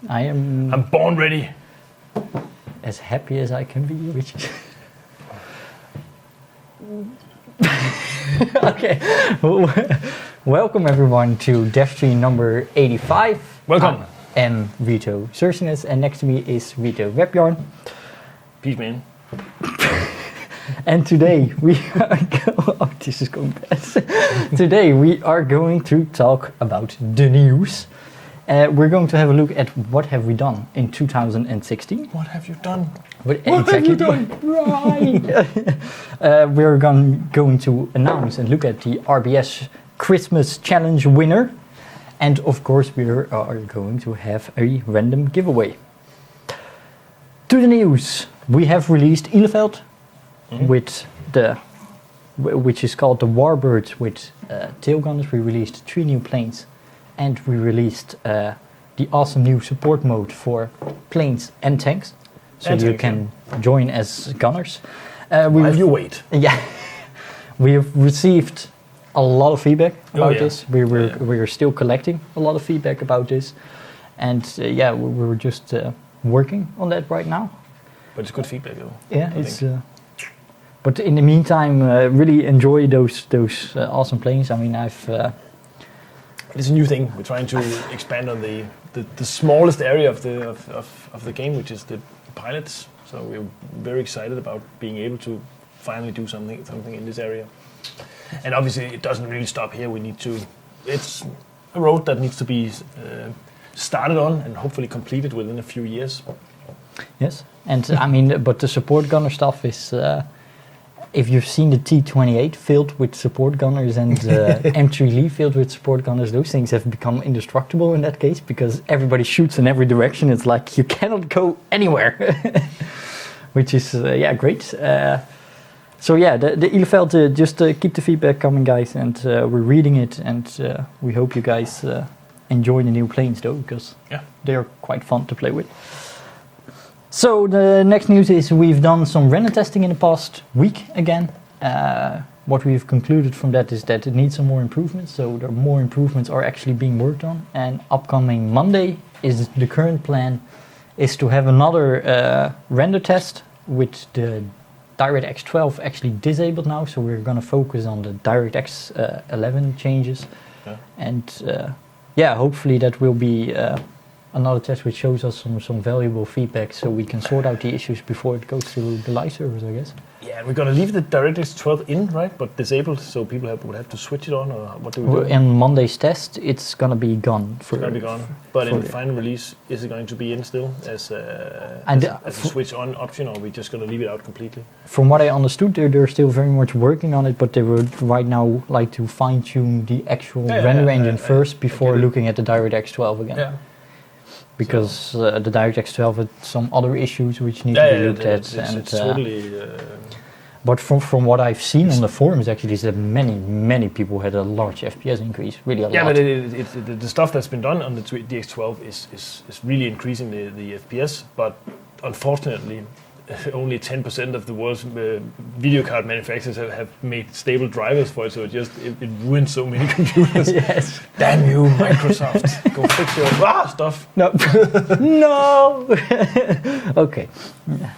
I'm born ready. As happy as I can be, which is... Okay. Welcome everyone to Devstream number 85. Welcome. I'm Reto.Circinus, and next to me is Reto.RedBjarne. Peace, man. And today we are this is going fast. Today we are going to talk about the news. We're going to have a look at what have we done in 2016. What have you done? What have you done? Right. We're going to announce and look at the RBS Christmas Challenge winner. And of course we are going to have a random giveaway. To the news. We have released Ilefeld with which is called the Warbird with tail gunners. We released 3 new planes. And we released the awesome new support mode for planes and tanks. So you can join as gunners. While you wait. Yeah. We have received a lot of feedback about this. We're still collecting a lot of feedback about this. And we're just working on that right now. But it's good feedback though. Yeah, it's... but in the meantime, really enjoy those awesome planes. I mean, it's a new thing. We're trying to expand on the smallest area of the game, which is the pilots. So we're very excited about being able to finally do something in this area. And obviously, it doesn't really stop here. It's a road that needs to be started on and hopefully completed within a few years. Yes, and I mean, but the support gunner stuff is. If you've seen the T-28 filled with support gunners and M3 Lee filled with support gunners, those things have become indestructible in that case because everybody shoots in every direction. It's like you cannot go anywhere, which is great. The Ilefeld, just keep the feedback coming, guys, and we're reading it, and we hope you guys enjoy the new planes though, because they're quite fun to play with. So the next news is we've done some render testing in the past week again. What we've concluded from that is that it needs some more improvements. So the more improvements are actually being worked on. And upcoming Monday is the current plan is to have another render test with the DirectX 12 actually disabled now. So we're going to focus on the DirectX 11 changes. Yeah. And hopefully that will be... another test which shows us some valuable feedback so we can sort out the issues before it goes to the live servers, I guess. Yeah, we're going to leave the DirectX 12 in, right? But disabled, so people would have to switch it on, or what do we do? In Monday's test, it's going to be gone. It's going to be gone. But in the final release, is it going to be in still as a switch on option, or are we just going to leave it out completely? From what I understood, they're still very much working on it, but they would right now like to fine-tune the actual render engine first before looking at the DirectX 12 again. Yeah. Because the DirectX 12 had some other issues which need to be looked at. It's totally... But from what I've seen on the forums, actually, is that many people had a large FPS increase, really a lot. Yeah, but the stuff that's been done on the DX12 is really increasing the FPS, but unfortunately, only 10% of the world's video card manufacturers have made stable drivers for it, so it ruins so many computers. Yes. Damn you, Microsoft. Go fix your stuff. No. No! Okay. Yeah.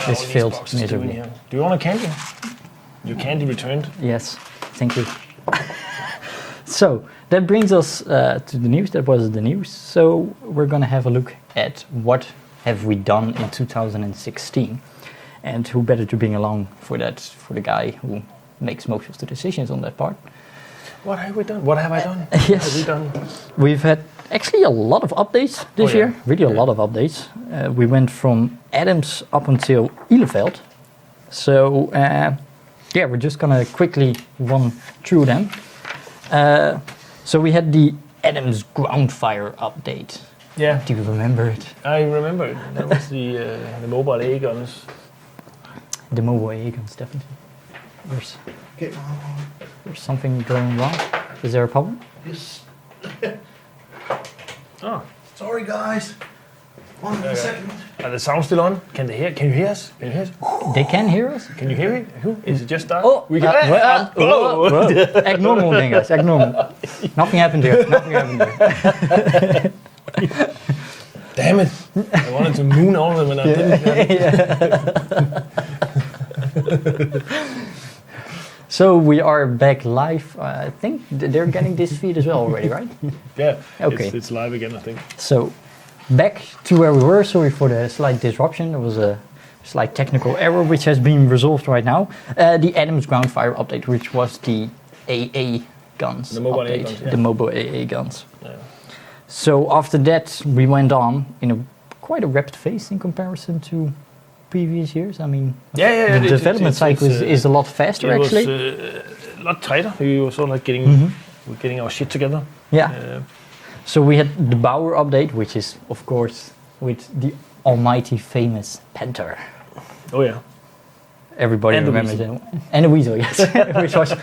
This failed miserably. Do you want a candy? Your candy returned. Yes, thank you. So, that brings us to the news. That was the news. So, we're going to have a look at what have we done in 2016, and who better to bring along for that, for the guy who makes most of the decisions on that part. What have we done? What have I done? Yes. What have we done? We've had actually a lot of updates this year, really a lot of updates. We went from Adams up until Ilefeld. So we're just gonna quickly run through them. So we had the Adams ground fire update. Yeah. Do you remember it? I remember it. That was the mobile A guns. The mobile A guns, definitely. There's something going wrong. Is there a problem? Yes. Oh. Sorry, guys. One second. Are the sound still on? Can you hear us? Can you hear us? They can hear us? Can you hear it? Who? Is it just dark? Oh, we can. Act normal then, guys. Act normal. Nothing happened here. Damn it! I wanted to moon all of them and I didn't. So we are back live. I think they're getting this feed as well already, right? Yeah. Okay. It's live again, I think. So back to where we were. Sorry for the slight disruption. There was a slight technical error which has been resolved right now. The Adams Groundfire update, which was the AA guns. The mobile update, AA guns. Yeah. The mobile AA guns. Yeah. So after that, we went on in quite a rapid phase in comparison to previous years. I mean, the development cycle is a lot faster actually. It was a lot tighter. We were sort of like getting our shit together. Yeah. So we had the Bauer update, which is of course with the almighty famous Panther. Oh yeah. Everybody and remembers it. And the Weasel, yes, which was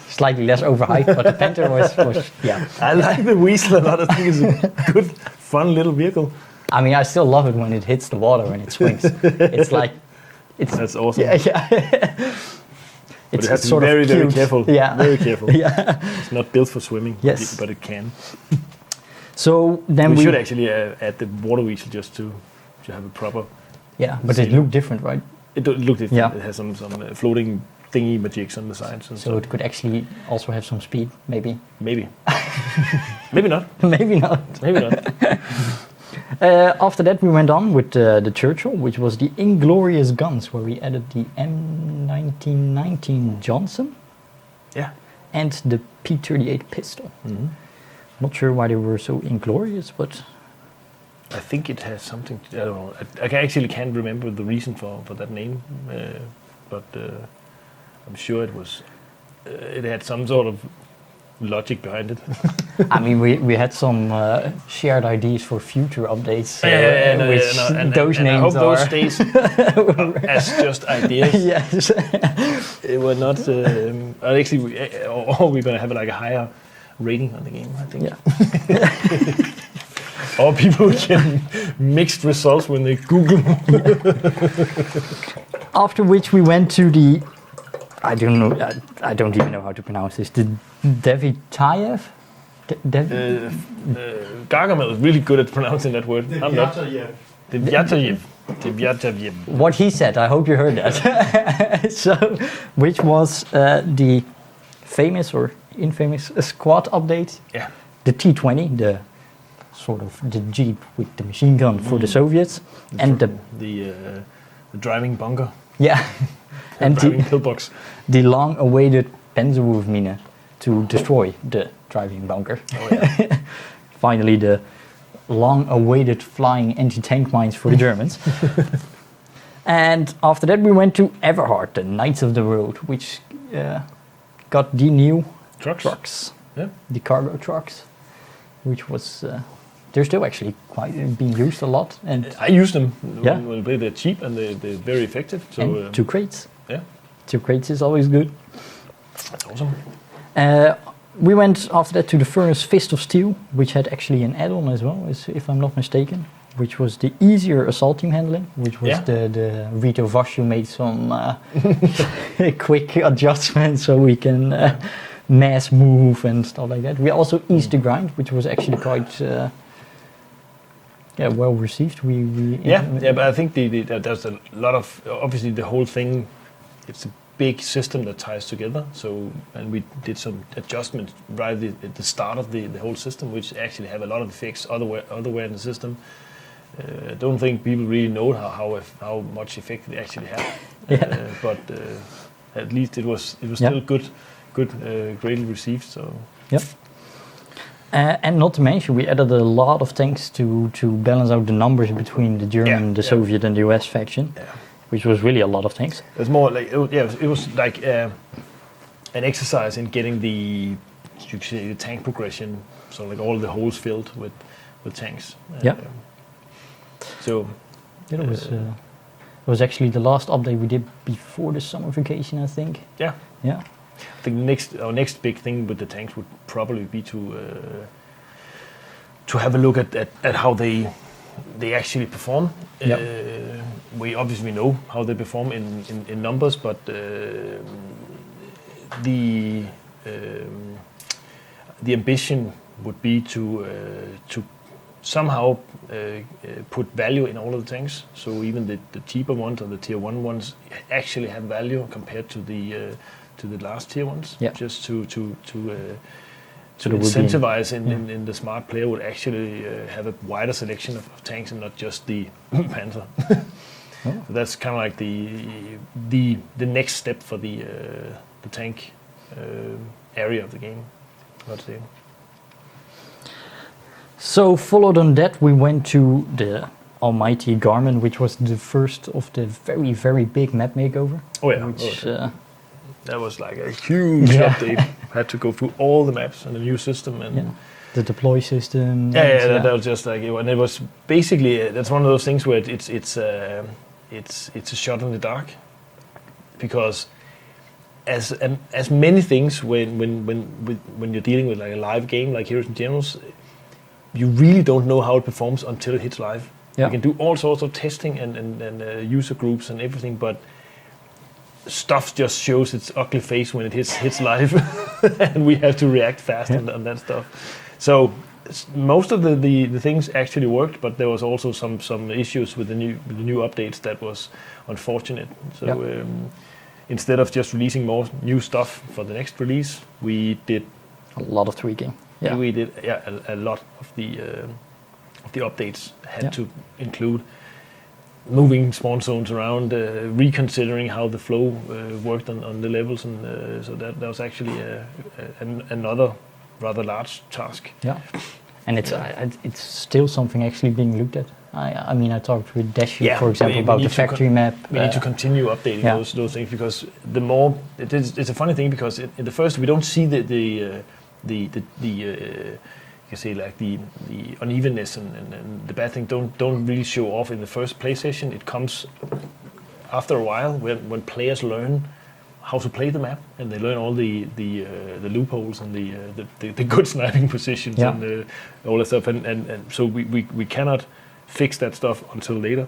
slightly less overhyped, but the Panther was yeah. I like the Weasel a lot. I think it's a good, fun little vehicle. I mean, I still love it when it hits the water and it swings. It's like, that's awesome. Yeah. But it has to be very, very careful. Yeah. Very careful. Yeah. It's not built for swimming. Yes. But it can. So then we should actually add the water weasel just to have a proper. Yeah, but it looked different, right? It looked different. Yeah. It has some floating thingy magics on the sides. And so it could actually also have some speed, maybe. Maybe. Maybe not. Maybe not. Maybe not. After that, we went on with the Churchill, which was the Inglorious Guns, where we added the M1919 Johnson. Yeah. And the P38 pistol. Mm-hmm. Not sure why they were so inglorious, but I think it has something. I don't know. I actually can't remember the reason for that name, but I'm sure it was. It had some sort of logic behind it. I mean, we had some shared ideas for future updates. And those and names I hope those stays as just ideas. Yes. It were not. Actually, we're gonna have like a higher rating on the game, I think. Yeah. Or people get mixed results when they Google. After which we went to the, I don't know, I don't even know how to pronounce this, the Devstream? Gargamel is really good at pronouncing that word. I'm not. Devstream. What he said, I hope you heard that. So, which was the famous or infamous squad update. Yeah. The T-20, the sort of the Jeep with the machine gun for the Soviets, and the driving bunker. Yeah, and driving pillbox. The long-awaited Panzerwurfmine to destroy the driving bunker. Oh yeah. Finally, the long-awaited flying anti-tank mines for the Germans. And after that, we went to Everhard, the Knights of the Road, which got the new trucks. Yeah. The cargo trucks, which was they're still actually quite being used a lot. And I use them. Yeah. When they're cheap and they're very effective. So and 2 crates. Yeah. 2 crates is always good. That's awesome. We went after that to the Furnace Fist of Steel, which had actually an add-on as well, if I'm not mistaken, which was the easier assault team handling, which was the Reto Vashu made some quick adjustments so we can mass move and stuff like that. We also eased the grind, which was actually quite well received. But I think there's a lot of, obviously the whole thing, it's a big system that ties together. So, and we did some adjustments right at the start of the whole system, which actually have a lot of effects otherwhere in the system. I don't think people really know how much effect they actually have. But at least it was still good, greatly received. So. Yep. And not to mention, we added a lot of tanks to balance out the numbers between the German, the Soviet, and the US faction, which was really a lot of tanks. It was more like it was like an exercise in getting the tank progression, so like all the holes filled with tanks. So it was actually the last update we did before the summer vacation, I think. Yeah. I think our next big thing with the tanks would probably be to have a look at how they actually perform. We obviously know how they perform in numbers, but the ambition would be to somehow put value in all of the tanks. So even the cheaper ones or the tier 1 ones actually have value compared to the last tier ones. Yeah. Just to incentivize in the smart player would actually have a wider selection of tanks and not just the Panther. So that's kind of like the next step for the tank area of the game, I'd say. So followed on that, we went to the almighty Garmin, which was the first of the very, very big map makeover. Oh yeah, which, that was like a huge update. Had to go through all the maps and the new system and the deploy system. That was just like, and it was basically that's one of those things where it's a shot in the dark, because as many things when you're dealing with like a live game like Heroes and Generals, you really don't know how it performs until it hits live. You can do all sorts of testing and user groups and everything, but stuff just shows its ugly face when it hits live, and we have to react fast on that stuff. So most of the things actually worked, but there was also some issues with the new updates that was unfortunate. So instead of just releasing more new stuff for the next release, we did a lot of tweaking. Yeah. We did a lot of the updates had to include moving spawn zones around, reconsidering how the flow worked on the levels, and so that was actually another rather large task. Yeah, and it's still something actually being looked at. I mean, I talked with Dashi, for example, about the factory map. We need to continue updating those things, because the more it's a funny thing, because in the first we don't see the you can say like the unevenness and the bad thing don't really show off in the first play session. It comes after a while when players learn how to play the map, and they learn all the loopholes and the good sniping positions and all that stuff, and so we cannot fix that stuff until later.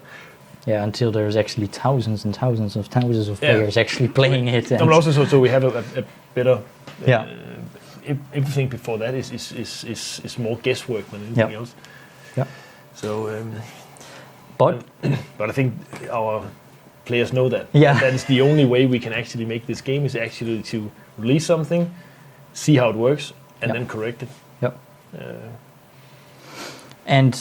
Yeah, until there's actually thousands and thousands of players actually playing it. And also, so we have a better. Everything before that is more guesswork than anything else. Yeah. So, but I think our players know that. Yeah. That is the only way we can actually make this game, is actually to release something, see how it works, and then correct it. Yep. And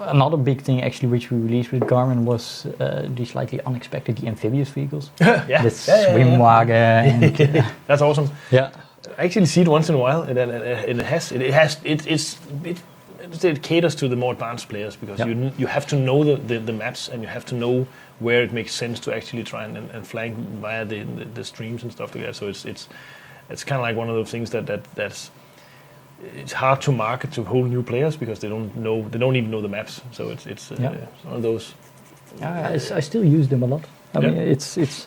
another big thing actually which we released with Garmin was the slightly unexpected, the amphibious vehicles. The swim wagon. That's awesome. Yeah. I actually see it once in a while, and it caters to the more advanced players, because you have to know the maps, and you have to know where it makes sense to actually try and flank via the streams and stuff like that. So it's kind of like one of those things that's it's hard to market to whole new players, because they don't even know the maps. So it's one of those. I still use them a lot. I mean, it's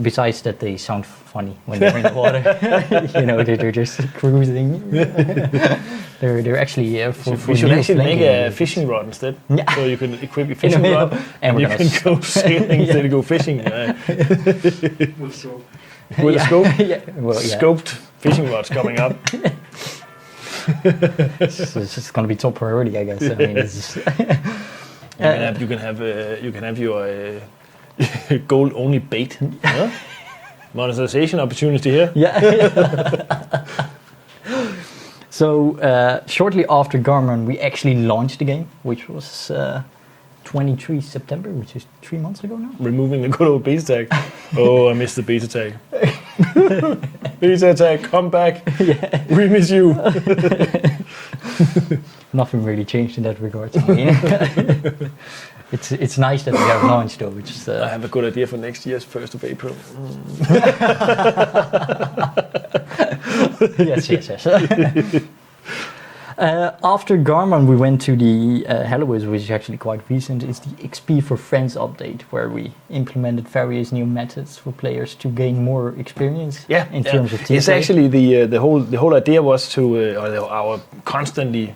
besides that they sound funny when they're in the water. You know, they're just cruising. they're actually for we should actually make a fishing rod instead. Yeah. So you can equip your fishing rod, and you can go sailing instead of go fishing. With a scope. Scoped fishing rods coming up. It's just going to be top priority, I guess. I mean, it's you can have your gold only bait. Huh? Monetization opportunity here. Yeah. So shortly after Garmin, we actually launched the game, which was 23 September, which is 3 months ago now. Removing the good old beta tag. Oh, I missed the beta tag. Beta tag, come back. Yeah. We miss you. Nothing really changed in that regard. I mean, it's nice that we have launched though. I have a good idea for next year's 1st of April. Yes. After Garmin, we went to the Halloween, which is actually quite recent. It's the XP for Friends update, where we implemented various new methods for players to gain more experience in terms of team It's play. actually the whole idea was to our constantly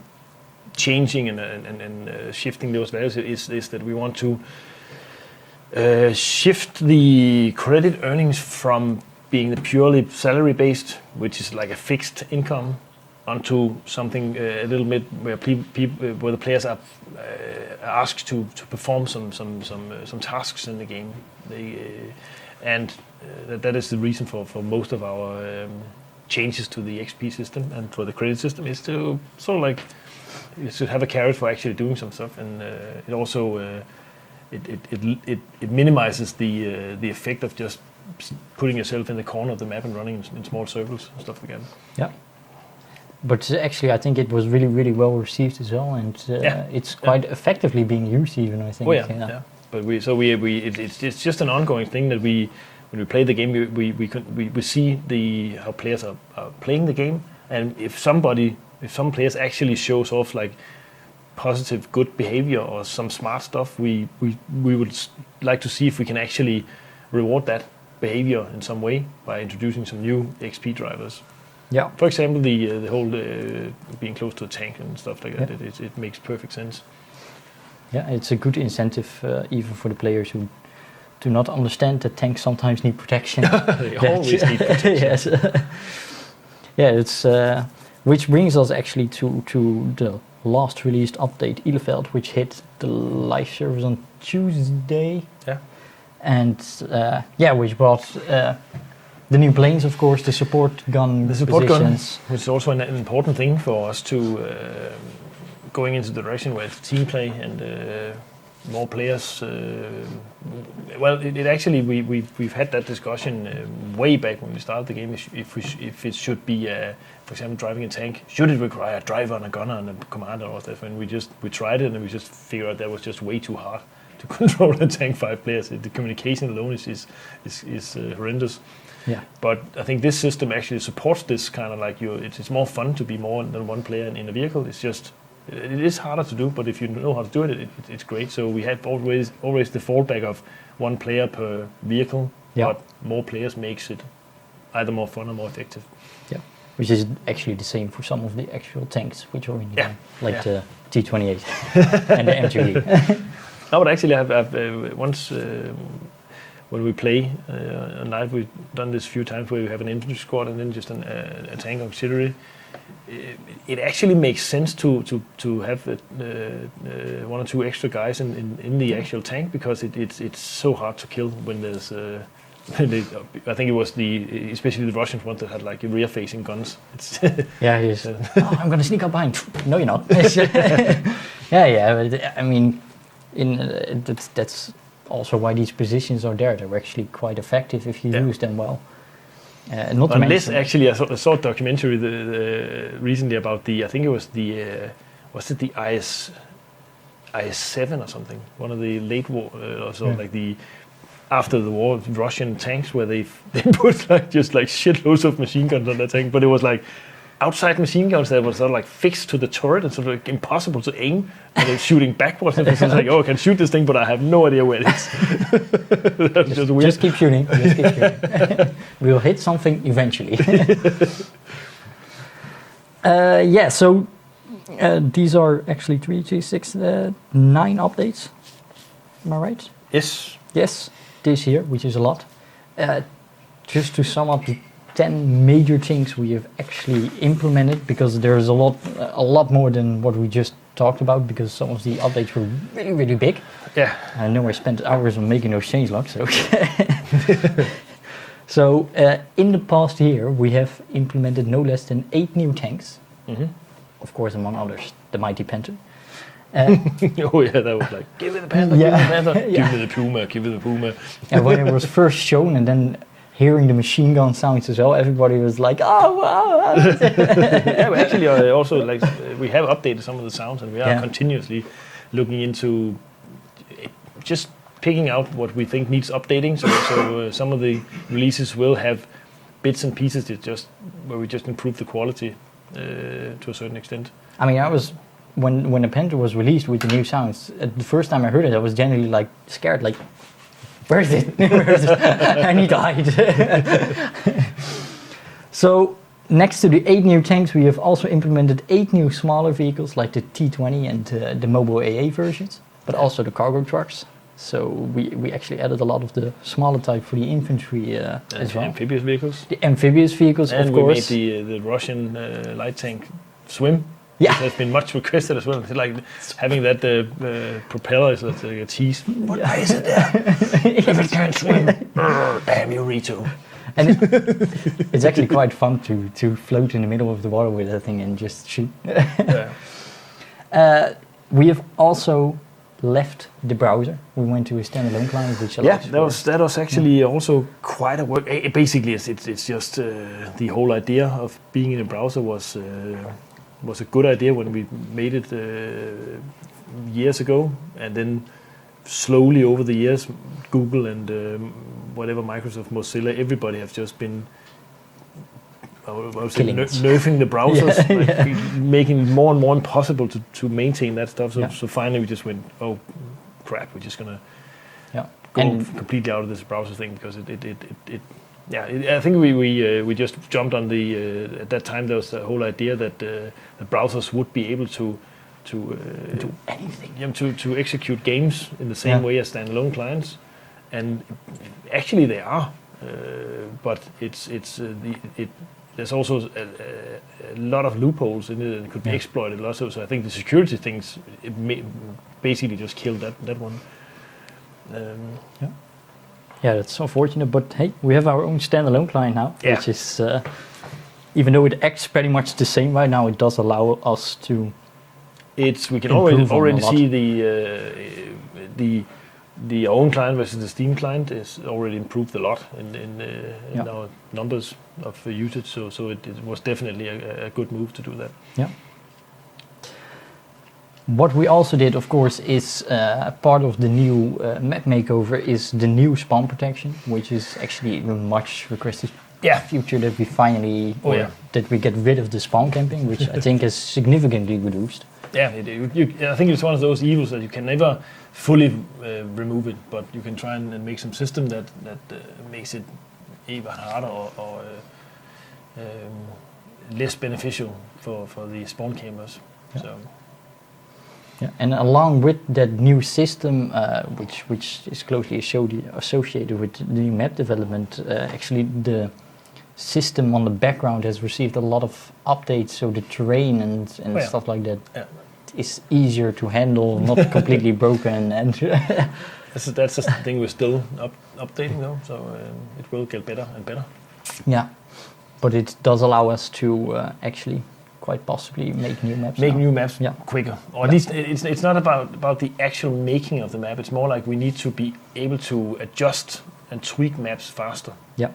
changing and shifting those values is that we want to shift the credit earnings from being the purely salary based, which is like a fixed income, onto something a little bit where where the players are asked to perform some tasks in the game. That is the reason for most of our changes to the XP system and for the credit system, is to sort of like you should have a carrot for actually doing some stuff, and it also it minimizes the effect of just putting yourself in the corner of the map and running in small circles and stuff like that. Yeah. But actually, I think it was really, really well received as well, and it's quite effectively being used even, I think. Oh yeah. But it's just an ongoing thing that when we play the game, we see how players are playing the game, and if some players actually shows off like positive, good behavior or some smart stuff, we would like to see if we can actually reward that behavior in some way by introducing some new XP drivers. Yeah. For example, the whole being close to a tank and stuff like that. It makes perfect sense. Yeah, it's a good incentive even for the players who do not understand that tanks sometimes need protection. They always need protection. Yes. It's which brings us actually to the last released update, Ilefeld, which hit the live service on Tuesday. Yeah. And which brought the new planes, of course, the support gun positions. Which is also an important thing for us to going into the direction where it's team play and more players. It actually we've had that discussion way back when we started the game. If it should be, for example, driving a tank, should it require a driver and a gunner and a commander or stuff? And we tried it and we just figured out that was just way too hard to control a tank 5 players. The communication alone is horrendous. Yeah. But I think this system actually supports this kind of like it's more fun to be more than one player in a vehicle. It's just it is harder to do, but if you know how to do it, it's great. So we have always the fallback of one player per vehicle, but more players makes it either more fun or more effective. Yeah, which is actually the same for some of the actual tanks, which are in the game, like the T-28 and the M2E. No, but actually I've once when we play on live, we've done this a few times where we have an infantry squad and then just a tank auxiliary. It actually makes sense to have one or two extra guys in the actual tank, because it's so hard to kill when there's. I think it was especially the Russians one that had like rear-facing guns. Yeah, he is. I'm gonna sneak up behind. No, you're not. But, I mean, that's also why these positions are there. They're actually quite effective if you use them well. Unless actually, I saw a documentary recently about I think it was the IS-7 or something, one of the late war, like the after the war Russian tanks, where they put like just like shitloads of machine guns on that tank, but it was like outside machine guns that were sort of like fixed to the turret and sort of like impossible to aim, and they're shooting backwards. And it's like, I can shoot this thing, but I have no idea where it is. Just keep shooting. We'll hit something eventually. So these are actually 3, 3, 6, 9 updates. Am I right? Yes, this year, which is a lot. Just to sum up the 10 major things we have actually implemented, because there's a lot more than what we just talked about, because some of the updates were really, really big. Yeah. I know I spent hours on making those changelogs. So in the past year, we have implemented no less than 8 new tanks. Mm-hmm. Of course, among others, the mighty Panther. That was like, give me the Panther, give me the Panther, give me the Puma, give me the Puma. And when it was first shown, and then hearing the machine gun sounds as well, everybody was like, "Oh wow!" We actually are also like we have updated some of the sounds, and we are continuously looking into just picking out what we think needs updating. So some of the releases will have bits and pieces that where we just improve the quality to a certain extent. I mean, I was when the Panther was released with the new sounds. The first time I heard it, I was genuinely like scared, like, where is it? I need to hide. So next to the 8 new tanks, we have also implemented 8 new smaller vehicles like the T-20 and the mobile AA versions, but also the cargo trucks. So we actually added a lot of the smaller type for the infantry as well. Amphibious vehicles. The amphibious vehicles, and of course. And we made the Russian light tank swim. Yeah. It has been much requested as well. It's like having that propeller is like a tease. Why is it there? If it can't swim. Damn you, Reto. And it's actually quite fun to float in the middle of the water with that thing and just shoot. We have also left the browser. We went to a standalone client, which that was actually also quite a work. Basically, it's just the whole idea of being in a browser was a good idea when we made it years ago, and then slowly over the years, Google and whatever Microsoft, Mozilla, everybody have just been nerfing the browsers, making it more and more impossible to maintain that stuff. So finally we just went, oh crap, we're just gonna go completely out of this browser thing, because I think we just jumped on the at that time there was the whole idea that the browsers would be able to do anything, to execute games in the same way as standalone clients, and actually they are, but there's also a lot of loopholes in it, and it could be exploited a lot. So I think the security things basically just killed that one. Yeah, that's unfortunate, but hey, we have our own standalone client now, which is, even though it acts pretty much the same right now, it does allow us to. We can already see the own client versus the Steam client is already improved a lot in our numbers of usage. So it was definitely a good move to do that. Yeah. What we also did, of course, is part of the new map makeover is the new spawn protection, which is actually a much requested feature that we finally, that we get rid of the spawn camping, which I think is significantly reduced. Yeah, I think it's one of those evils that you can never fully remove it, but you can try and make some system that makes it even harder or less beneficial for the spawn campers. Yeah. So. Yeah, and along with that new system, which is closely associated with the new map development, actually the system on the background has received a lot of updates, so the terrain and stuff like that is easier to handle, not completely broken. And that's the thing we're still updating though, so it will get better and better. Yeah, but it does allow us to actually quite possibly make new maps. New maps quicker, or at least it's not about the actual making of the map. It's more like we need to be able to adjust and tweak maps faster. Yeah.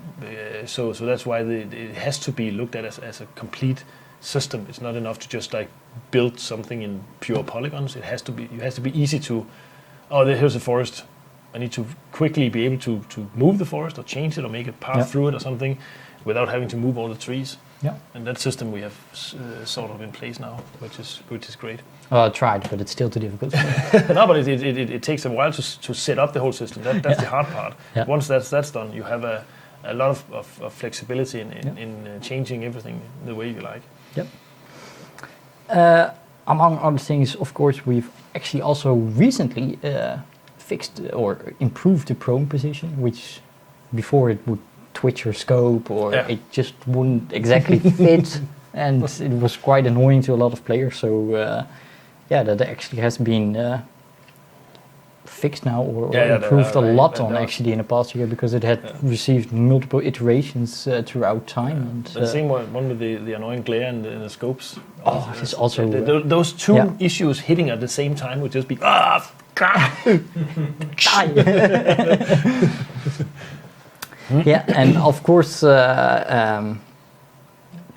So that's why it has to be looked at as a complete system. It's not enough to just like build something in pure polygons. It has to be easy to. Oh, here's a forest. I need to quickly be able to move the forest or change it or make a path through it or something, without having to move all the trees. Yeah. And that system we have sort of in place now, which is great. Well, I tried, but it's still too difficult. No, but it takes a while to set up the whole system. That's the hard part. Yeah. Once that's done, you have a lot of flexibility in changing everything the way you like. Yep. Among other things, of course, we've actually also recently fixed or improved the prone position, which before it would twitch your scope or it just wouldn't exactly fit, and it was quite annoying to a lot of players. So that actually has been fixed now or improved a lot on actually in the past year, because it had received multiple iterations throughout time. And the same one with the annoying glare in the scopes. Oh, it's also those two issues hitting at the same time would just be Yeah, and of course, to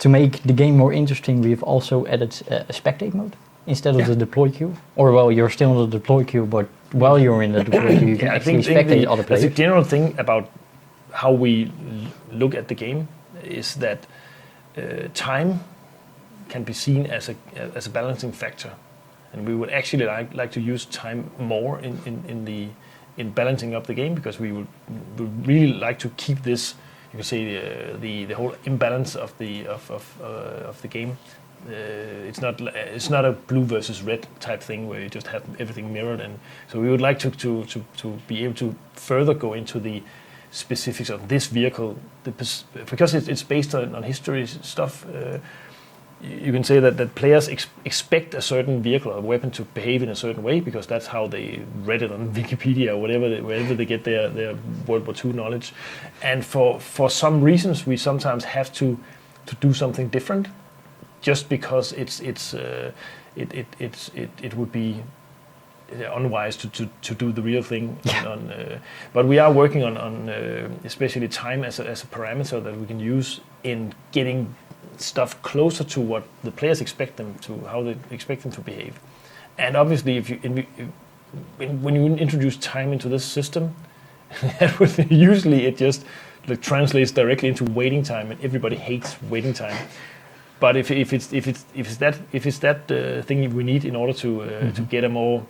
make the game more interesting, we've also added a spectate mode instead of the deploy queue. Or, well, you're still in the deploy queue, but while you're in the deploy queue, you can actually spectate other players. The general thing about how we look at the game is that time can be seen as a balancing factor, and we would actually like to use time more in balancing up the game, because we would really like to keep this, you can say, the whole imbalance of the game it's not a blue versus red type thing where you just have everything mirrored. And so we would like to be able to further go into the specifics of this vehicle, because it's based on history stuff. You can say that players expect a certain vehicle or weapon to behave in a certain way because that's how they read it on Wikipedia or wherever they get their World War II knowledge. And for some reasons, we sometimes have to do something different, just because it would be unwise to do the real thing. But we are working on especially time as a parameter that we can use in getting stuff closer to what the players expect them to, how they expect them to behave. And obviously, when you introduce time into this system, usually it just translates directly into waiting time, and everybody hates waiting time. But if it's that thing we need in order to get a more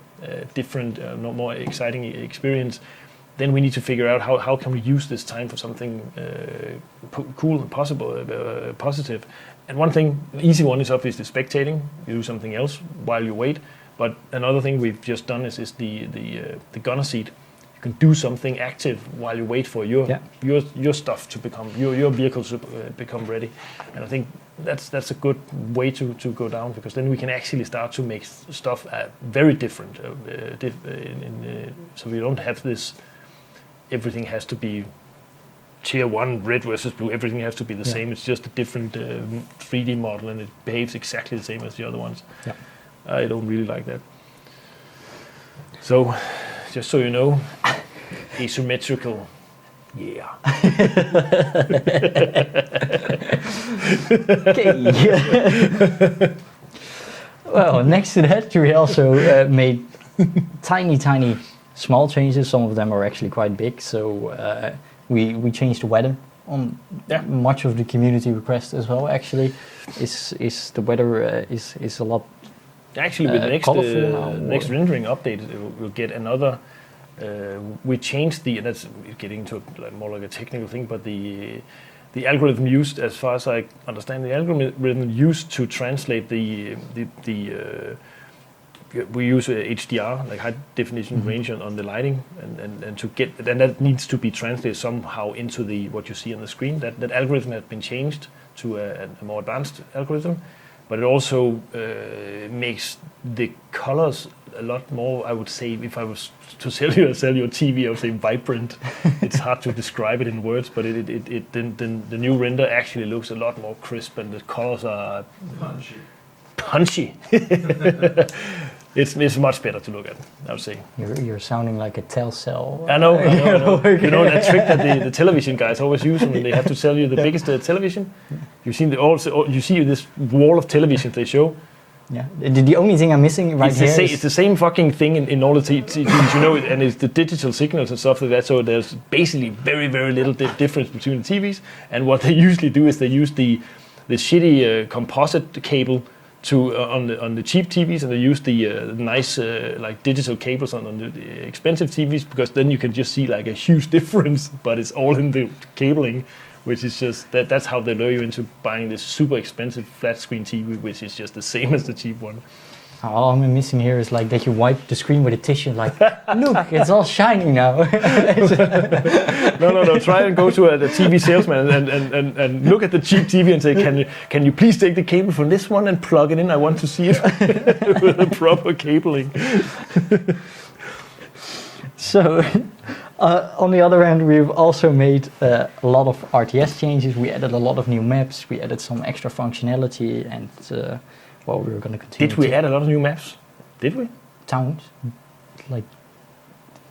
different, more exciting experience, then we need to figure out how can we use this time for something cool and positive. And one thing, the easy one, is obviously spectating. You do something else while you wait. But another thing we've just done is the gunner seat. You can do something active while you wait for your stuff to become your vehicle to become ready. And I think that's a good way to go down, because then we can actually start to make stuff very different. So we don't have this. Everything has to be tier 1, red versus blue. Everything has to be the same. It's just a different 3D model, and it behaves exactly the same as the other ones. Yeah. I don't really like that. So, just so you know, asymmetrical. Yeah. Okay. Well, next to that, we also made tiny small changes. Some of them are actually quite big. So we changed the weather on much of the community request as well. Actually, is the weather is a lot. Actually, with the next rendering update, we'll get another. We changed that's getting to more like a technical thing, but the algorithm used, as far as I understand, the algorithm used to translate we use HDR, like high definition range on the lighting, and to get, and that needs to be translated somehow into what you see on the screen. That algorithm has been changed to a more advanced algorithm, but it also makes the colors a lot more, I would say, if I was to sell you a TV, I would say vibrant. It's hard to describe it in words, but the new render actually looks a lot more crisp, and the colors are punchy. It's much better to look at, I would say. You're sounding like a Telcel. I know. You know that trick that the television guys always use when they have to sell you the biggest television? You've seen you see this wall of televisions they show? Yeah. The only thing I'm missing it's the same fucking thing in all the TVs, you know, and it's the digital signals and stuff like that. So there's basically very, very little difference between the TVs. And what they usually do is they use the shitty composite cable on the cheap TVs, and they use the nice like digital cables on the expensive TVs, because then you can just see like a huge difference, but it's all in the cabling, which is just that's how they lure you into buying this super expensive flat screen TV, which is just the same as the cheap one. All I'm missing here is like that you wipe the screen with a tissue, like, look, it's all shiny now. No. Try and go to the TV salesman and look at the cheap TV and say, can you please take the cable from this one and plug it in? I want to see it with the proper cabling. So, on the other hand, we've also made a lot of RTS changes. We added a lot of new maps. We added some extra functionality, and well, we were going to continue. Did we add a lot of new maps? Did we? Towns, like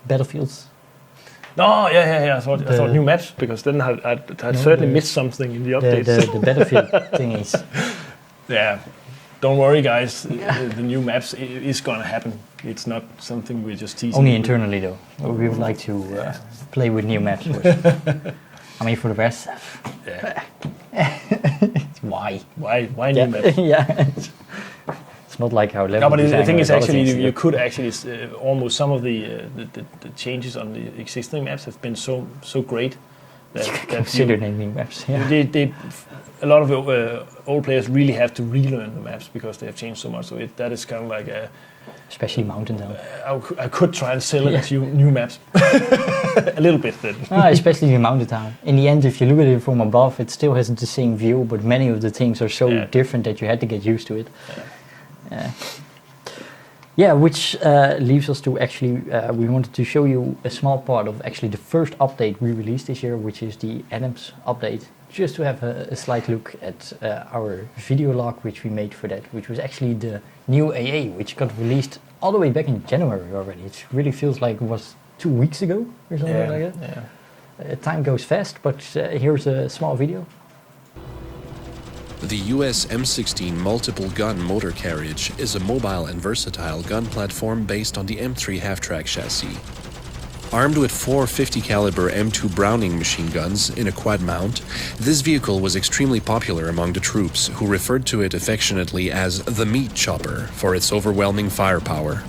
battlefields. Oh, yeah. I thought new maps, because then I'd certainly missed something in the updates. The battlefield thingies. Yeah. Don't worry, guys. The new maps is going to happen. It's not something we're just teasing. Only internally, though. We would like to play with new maps first. I mean, for the rest. Yeah. Why? Why new maps? Yeah. It's not like how level. No, but the thing is, actually, you could actually almost some of the changes on the existing maps have been so great Consider naming maps. Yeah. A lot of old players really have to relearn the maps because they have changed so much. So that is kind of like especially Mountain Town. I could try and sell it as new maps a little bit then. Especially the Mountain Town. In the end, if you look at it from above, it still has the same view, but many of the things are so different that you had to get used to it. Which leaves us to actually, we wanted to show you a small part of actually the first update we released this year, which is the Adams update, just to have a slight look at our video log which we made for that, which was actually the new AA, which got released all the way back in January already. It really feels like it was 2 weeks ago or something like that. Time goes fast, but here's a small video. The US M16 multiple gun motor carriage is a mobile and versatile gun platform based on the M3 half-track chassis. Armed with 4 50 caliber M2 Browning machine guns in a quad mount, this vehicle was extremely popular among the troops, who referred to it affectionately as the meat chopper for its overwhelming firepower.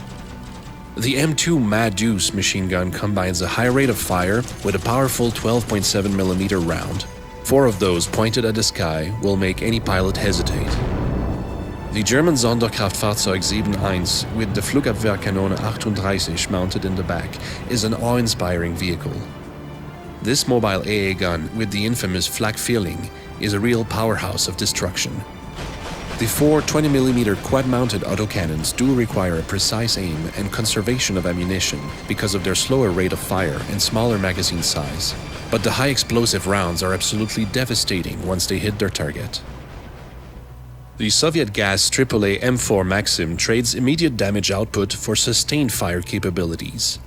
The M2 Mad Deuce machine gun combines a high rate of fire with a powerful 12.7mm round. 4 of those pointed at the sky will make any pilot hesitate. The German Sonderkraftfahrzeug 7.1 with the Flugabwehrkanone 38 mounted in the back is an awe-inspiring vehicle. This mobile AA gun with the infamous flak feeling is a real powerhouse of destruction. The 4 20mm quad-mounted autocannons do require a precise aim and conservation of ammunition because of their slower rate of fire and smaller magazine size. But the high explosive rounds are absolutely devastating once they hit their target. The Soviet gas AAA M4 Maxim trades immediate damage output for sustained fire capabilities.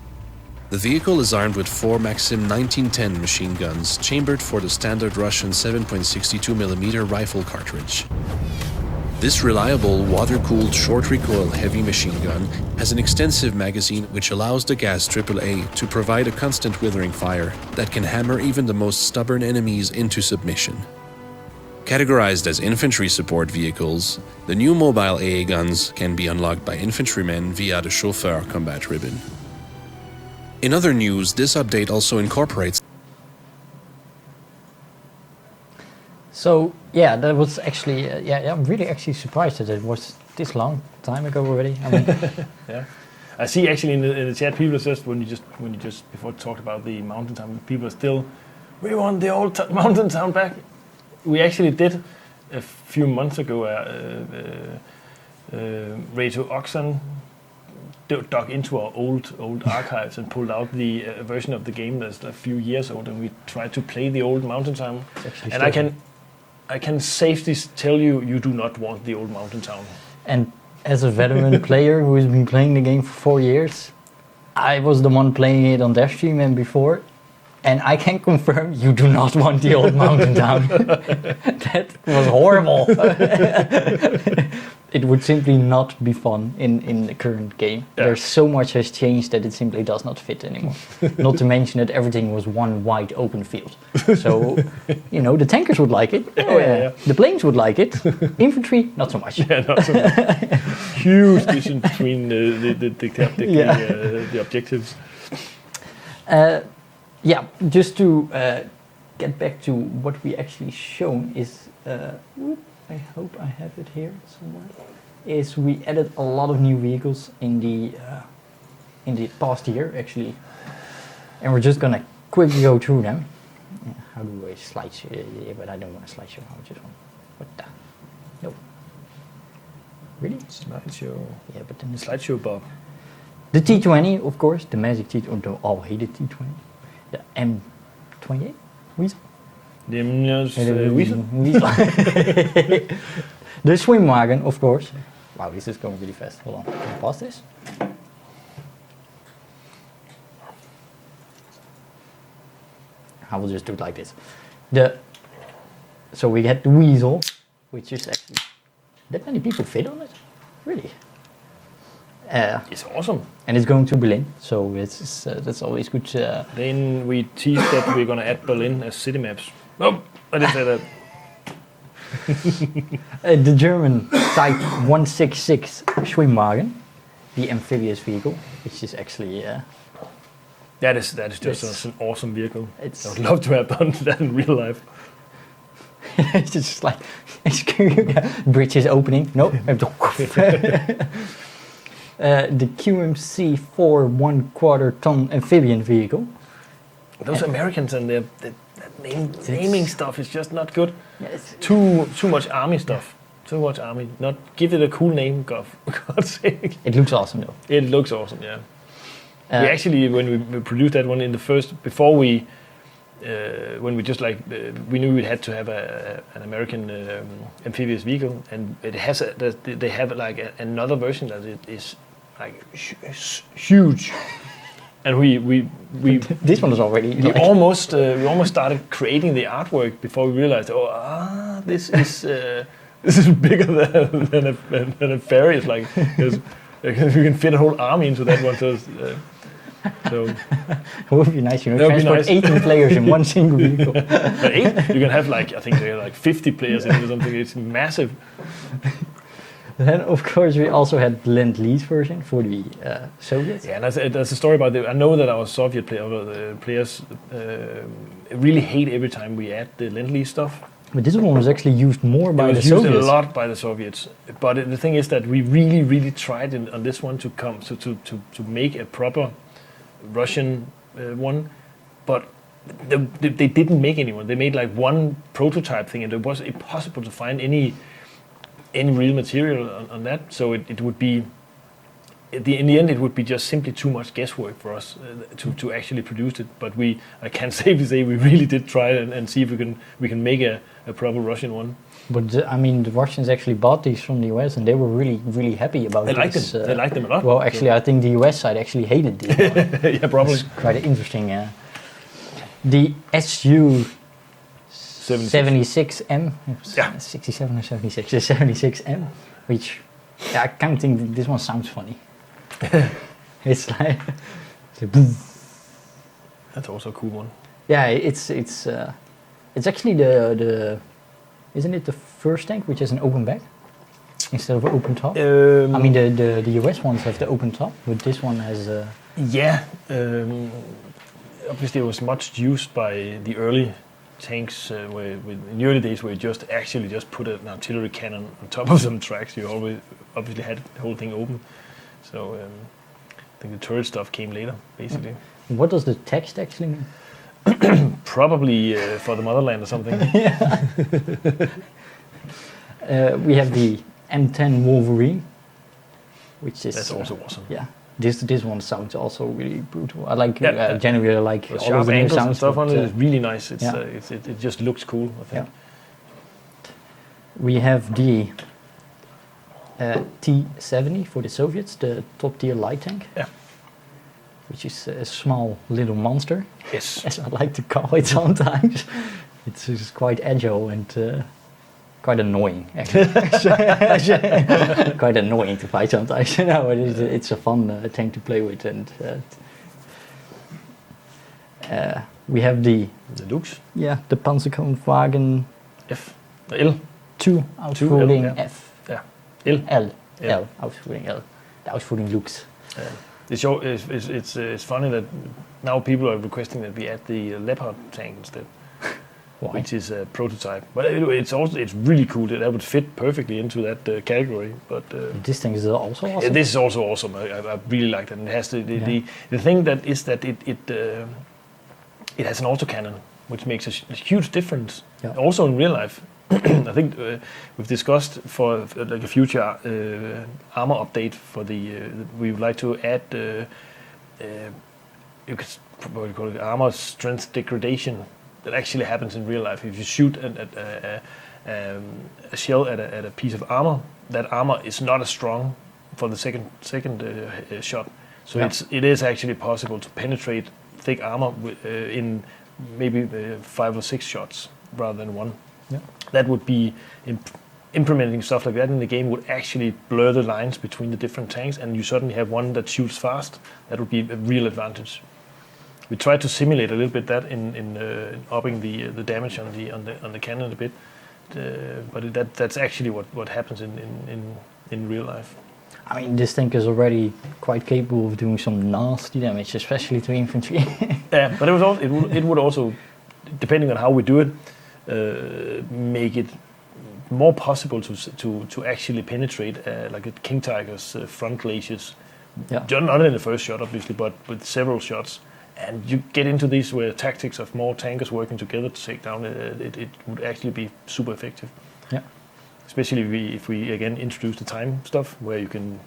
The vehicle is armed with 4 Maxim 1910 machine guns chambered for the standard Russian 7.62mm rifle cartridge. This reliable, water-cooled, short-recoil heavy machine gun has an extensive magazine which allows the gas AAA to provide a constant withering fire that can hammer even the most stubborn enemies into submission. Categorized as infantry support vehicles, the new mobile AA guns can be unlocked by infantrymen via the chauffeur combat ribbon. In other news, this update also incorporates. So yeah, that was actually I'm really actually surprised that it was this long time ago already. I mean, I see actually in the chat people are just when you just before talked about the Mountain Town, people are still, we want the old Mountain Town back. We actually did a few months ago. Reto.Circinus dug into our old archives and pulled out the version of the game that's a few years old, and we tried to play the old Mountain Town. And I can safely tell you, you do not want the old Mountain Town. And as a veteran player who has been playing the game for 4 years, I was the one playing it on Devstream and before, and I can confirm you do not want the old Mountain Town. That was horrible. It would simply not be fun in the current game. Yeah. There's so much has changed that it simply does not fit anymore. Not to mention that everything was one wide open field. So, the tankers would like it. The planes would like it. Infantry, not so much. Yeah, not so much. Huge distance between the objectives. Just to get back to what we actually shown is, I hope I have it here somewhere, is we added a lot of new vehicles in the past year actually, and we're just gonna quickly go through them. How do I slideshow? But I don't want a slideshow. I just want no. Really? Slideshow. Yeah, but then slideshow, Bob. The T20, of course, the Magic T20, or the all-hated T20. The M28 Weasel. The Weasel. The swim wagon, of course. Wow, this is going really fast. Hold on, can I pause this? I will just do it like this. So we get the Weasel, which is actually that many people fit on it, really. It's awesome, and it's going to Berlin, so that's always good. Then we teased that we're going to add Berlin as city maps. Oh, I didn't say that. The German Type 166 Schwimmwagen, the amphibious vehicle, which is actually That is just an awesome vehicle. I would love to have done that in real life. It's just like bridge is opening. Nope. The QMC-4 1/4 ton amphibian vehicle. Those Americans and their naming stuff is just not good. Yes. Too much army stuff. Too much army. Not give it a cool name, God's sake. It looks awesome though. It looks awesome, yeah. We actually, when we produced that one in the first, before we, when we just we knew we had to have an American amphibious vehicle, and it has they have like another version that it is like huge, and we this one is already. We almost started creating the artwork before we realized, this is bigger than a ferry. It's like you can fit a whole army into that one. So it would be nice, transport 18 players in one single vehicle. 8? You can have I think there are like 50 players in it or something. It's massive. Then of course we also had the Lend-Lease version for the Soviets. Yeah, and that's a story about I know that our Soviet players really hate every time we add the Lend-Lease stuff. But this one was actually used more by the Soviets. It was used a lot by the Soviets. But the thing is that we really tried on this one to make a proper Russian one, but they didn't make anyone. They made like one prototype thing, and it was impossible to find any real material on that. So it would be in the end it would be just simply too much guesswork for us to actually produce it. But I can safely say we really did try and see if we can make a proper Russian one. But the Russians actually bought these from the US, and they were really happy about it. They liked them a lot. Well, actually, I think the US side actually hated these. Yeah, probably. It's quite interesting. The SU 76M, 67 or 76, the 76M, which I kind of think this one sounds funny. It's like boom. That's also a cool one. Yeah, it's actually the isn't it the first tank which has an open back instead of an open top? The US ones have the open top, but this one has a... Yeah, obviously it was much used by the early tanks, in the early days where you just put an artillery cannon on top of some tracks. You always obviously had the whole thing open. So I think the turret stuff came later, basically. What does the text actually mean? Probably for the motherland or something. We have the M10 Wolverine, which is... That's also awesome. Yeah. This one sounds also really brutal. I like generally I like the all sharp of the new angles sounds. and stuff on it is really nice. It just looks cool, I think. Yeah. We have the T-70 for the Soviets, the top tier light tank. Yeah. Which is a small little monster. Yes. As I like to call it sometimes. It's quite agile and quite annoying, actually. Quite annoying to fight sometimes. It's a fun tank to play with. And we have the Lux. Yeah, the Panzerkampfwagen F. L. 2 Ausführung L, yeah. F. Yeah. L. Ausführung L. The Ausführung Lux. It's funny that now people are requesting that we add the Leopard tank instead. Why? Which is a prototype, but it's really cool. That would fit perfectly into that category. But this thing is also awesome. This is also awesome. I really like that. And it has the thing that is that it has an autocannon, which makes a huge difference. Yeah. Also in real life, I think we've discussed for like a future armor update for we would like to add you could probably call it armor strength degradation. That actually happens in real life. If you shoot a shell at a piece of armor, that armor is not as strong for the second shot. So it is actually possible to penetrate thick armor in maybe 5 or 6 shots rather than 1. Yeah. That would be implementing stuff like that in the game would actually blur the lines between the different tanks, and you suddenly have one that shoots fast. That would be a real advantage. We tried to simulate a little bit that in upping the damage on the cannon a bit, but that's actually what happens in real life. I mean, this tank is already quite capable of doing some nasty damage, especially to infantry. Yeah, but it would also, depending on how we do it, make it more possible to actually penetrate like a King Tiger's front glaciers. Yeah. Not in the first shot, obviously, but with several shots. And you get into these where tactics of more tankers working together to take down, it would actually be super effective. Yeah. Especially if we again introduce the time stuff, where you can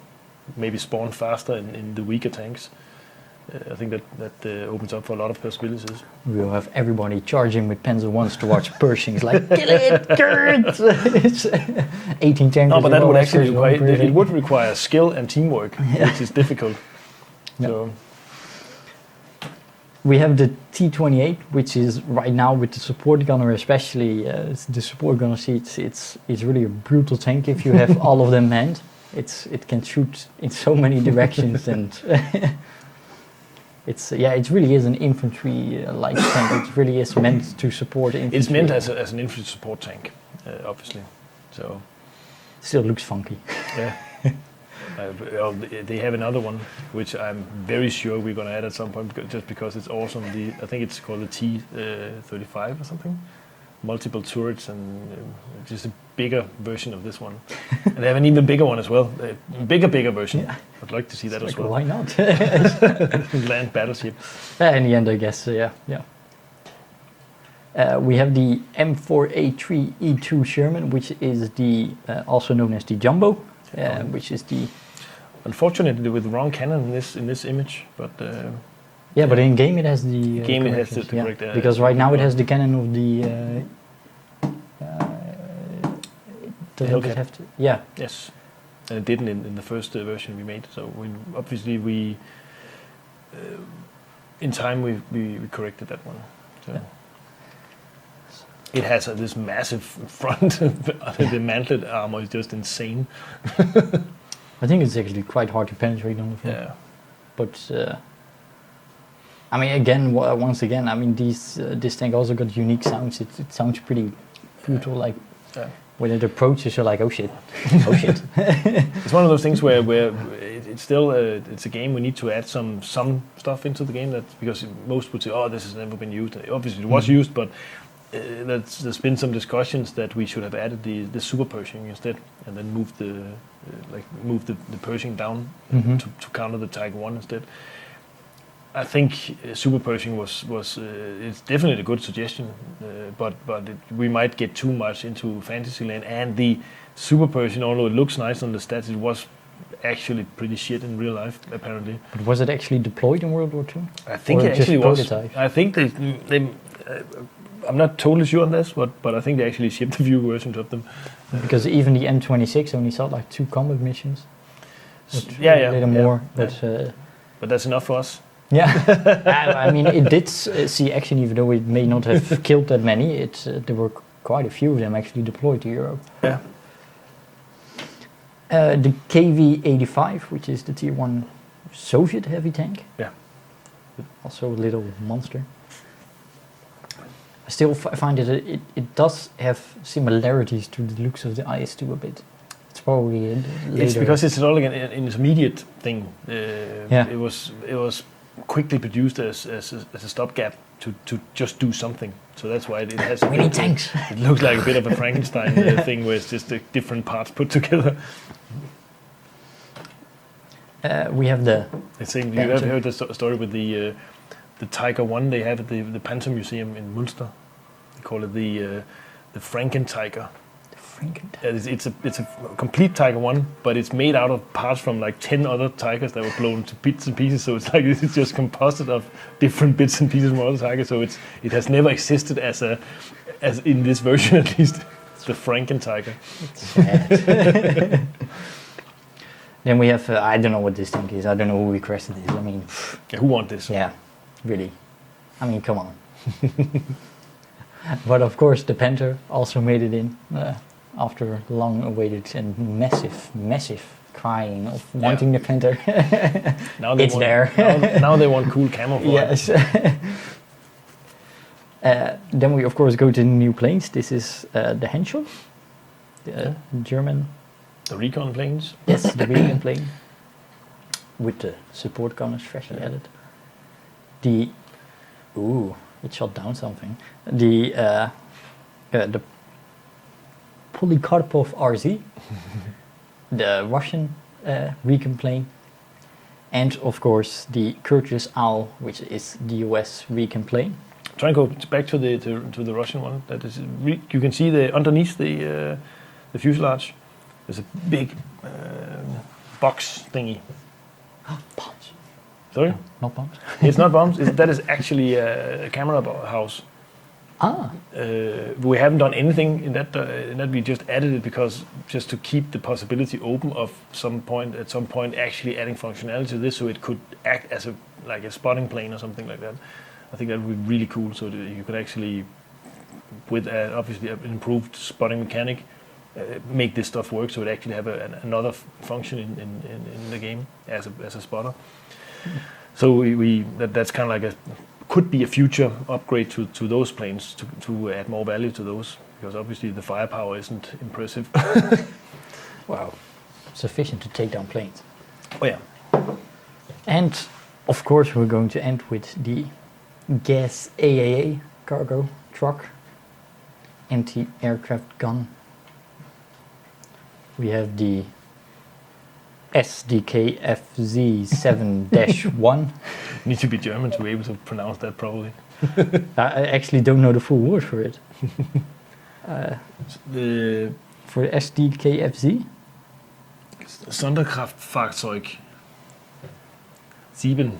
maybe spawn faster in the weaker tanks. I think that opens up for a lot of possibilities. We'll have everybody charging with Panzer Ones towards Pershings, like, kill it, Kurt! It's 18 tankers. No, but that would actually it would require skill and teamwork, which is difficult. Yeah. So we have the T-28, which is right now with the support gunner, especially the support gunner seats. It's really a brutal tank if you have all of them manned. It can shoot in so many directions and. It really is an infantry-like tank. It really is meant to support infantry. It's meant as an infantry support tank, obviously. So still looks funky. Yeah. They have another one, which I'm very sure we're going to add at some point, just because it's awesome. I think it's called the T-35 or something. Multiple turrets and just a bigger version of this one. And they have an even bigger one as well. A bigger version. Yeah. I'd like to see that as well. Why not? Land battleship. In the end, I guess, yeah. We have the M4A3E2 Sherman, which is also known as the Jumbo, which is the... Unfortunately, with the wrong cannon in this image, but... but in game it has the... correct... because right now it has the cannon of the... Hellcat. Yeah. Yes. And it didn't in the first version we made. So we in time we corrected that one. So it has this massive front. The mantlet armor is just insane. I think it's actually quite hard to penetrate on the front. Yeah. But I mean, once again, I mean, this tank also got unique sounds. It sounds pretty brutal, like. Yeah. When it approaches, you're like, oh shit. It's one of those things where it's still it's a game we need to add some stuff into the game, because most would say, oh, this has never been used. Obviously it was used, but there's been some discussions that we should have added the super Pershing instead, and then move the Pershing down to counter the Tiger 1 instead. I think Super Pershing was it's definitely a good suggestion, but we might get too much into Fantasyland, and the Super Pershing, although it looks nice on the stats, it was actually pretty shit in real life, apparently. But was it actually deployed in World War II? I think it actually was. I think they I'm not totally sure on this, but I think they actually shipped a few versions of them. Because even the M26 only saw like 2 combat missions. Later more, but that's enough for us. Yeah, I mean, it did see action, even though it may not have killed that many. There were quite a few of them actually deployed to Europe. Yeah. The KV-85, which is the Tier 1 Soviet heavy tank. Yeah. Also a little monster. I still find it does have similarities to the looks of the IS-2 a bit. It's probably later. It's because it's all an intermediate thing. It was quickly produced as a stopgap to just do something. So that's why it has. We need tanks. It looks like a bit of a Frankenstein thing, where it's just the different parts put together. We have the. You have heard the story with the Tiger 1 they have at the Panther Museum in Münster. They call it the Franken-Tiger. It's a complete Tiger 1, but it's made out of parts from like 10 other Tigers that were blown to bits and pieces. So it's like it's just composite of different bits and pieces from other Tigers. So it has never existed as in this version, at least. It's the Franken-Tiger. It's sad. Then we have I don't know what this tank is. I don't know who requested this. I mean, who wants this? Yeah, really. I mean, come on. But of course, the Panther also made it in. After long-awaited and massive crying of wanting the Panther. Now it's there. now they want cool camouflage. Yes. Then we of course go to the new planes. This is the Henschel, the German The recon planes. Yes, the recon plane with the support gunners freshly added. It shot down something. The Polykarpov RZ, the Russian recon plane, and of course the Curtius Owl, which is the US recon plane. Try and go back to the Russian one. That is, you can see underneath the fuselage. There's a big box thingy. Bombs. Sorry? No, not bombs. It's not bombs. That is actually a camera house. We haven't done anything in that. We just added it just to keep the possibility open of at some point actually adding functionality to this, so it could act as a spotting plane or something like that. I think that would be really cool. So that you could actually, with obviously an improved spotting mechanic, make this stuff work. So it actually have another function in the game as a spotter. So that's kind of could be a future upgrade to those planes to add more value to those, because obviously the firepower isn't impressive. Wow, sufficient to take down planes. Oh yeah. And of course we're going to end with the gas AAA cargo truck, anti-aircraft gun. We have the SDKFZ7-1. Need to be German to be able to pronounce that probably. I actually don't know the full word for it. For SDKFZ? Sonderkraftfahrzeug 7-1.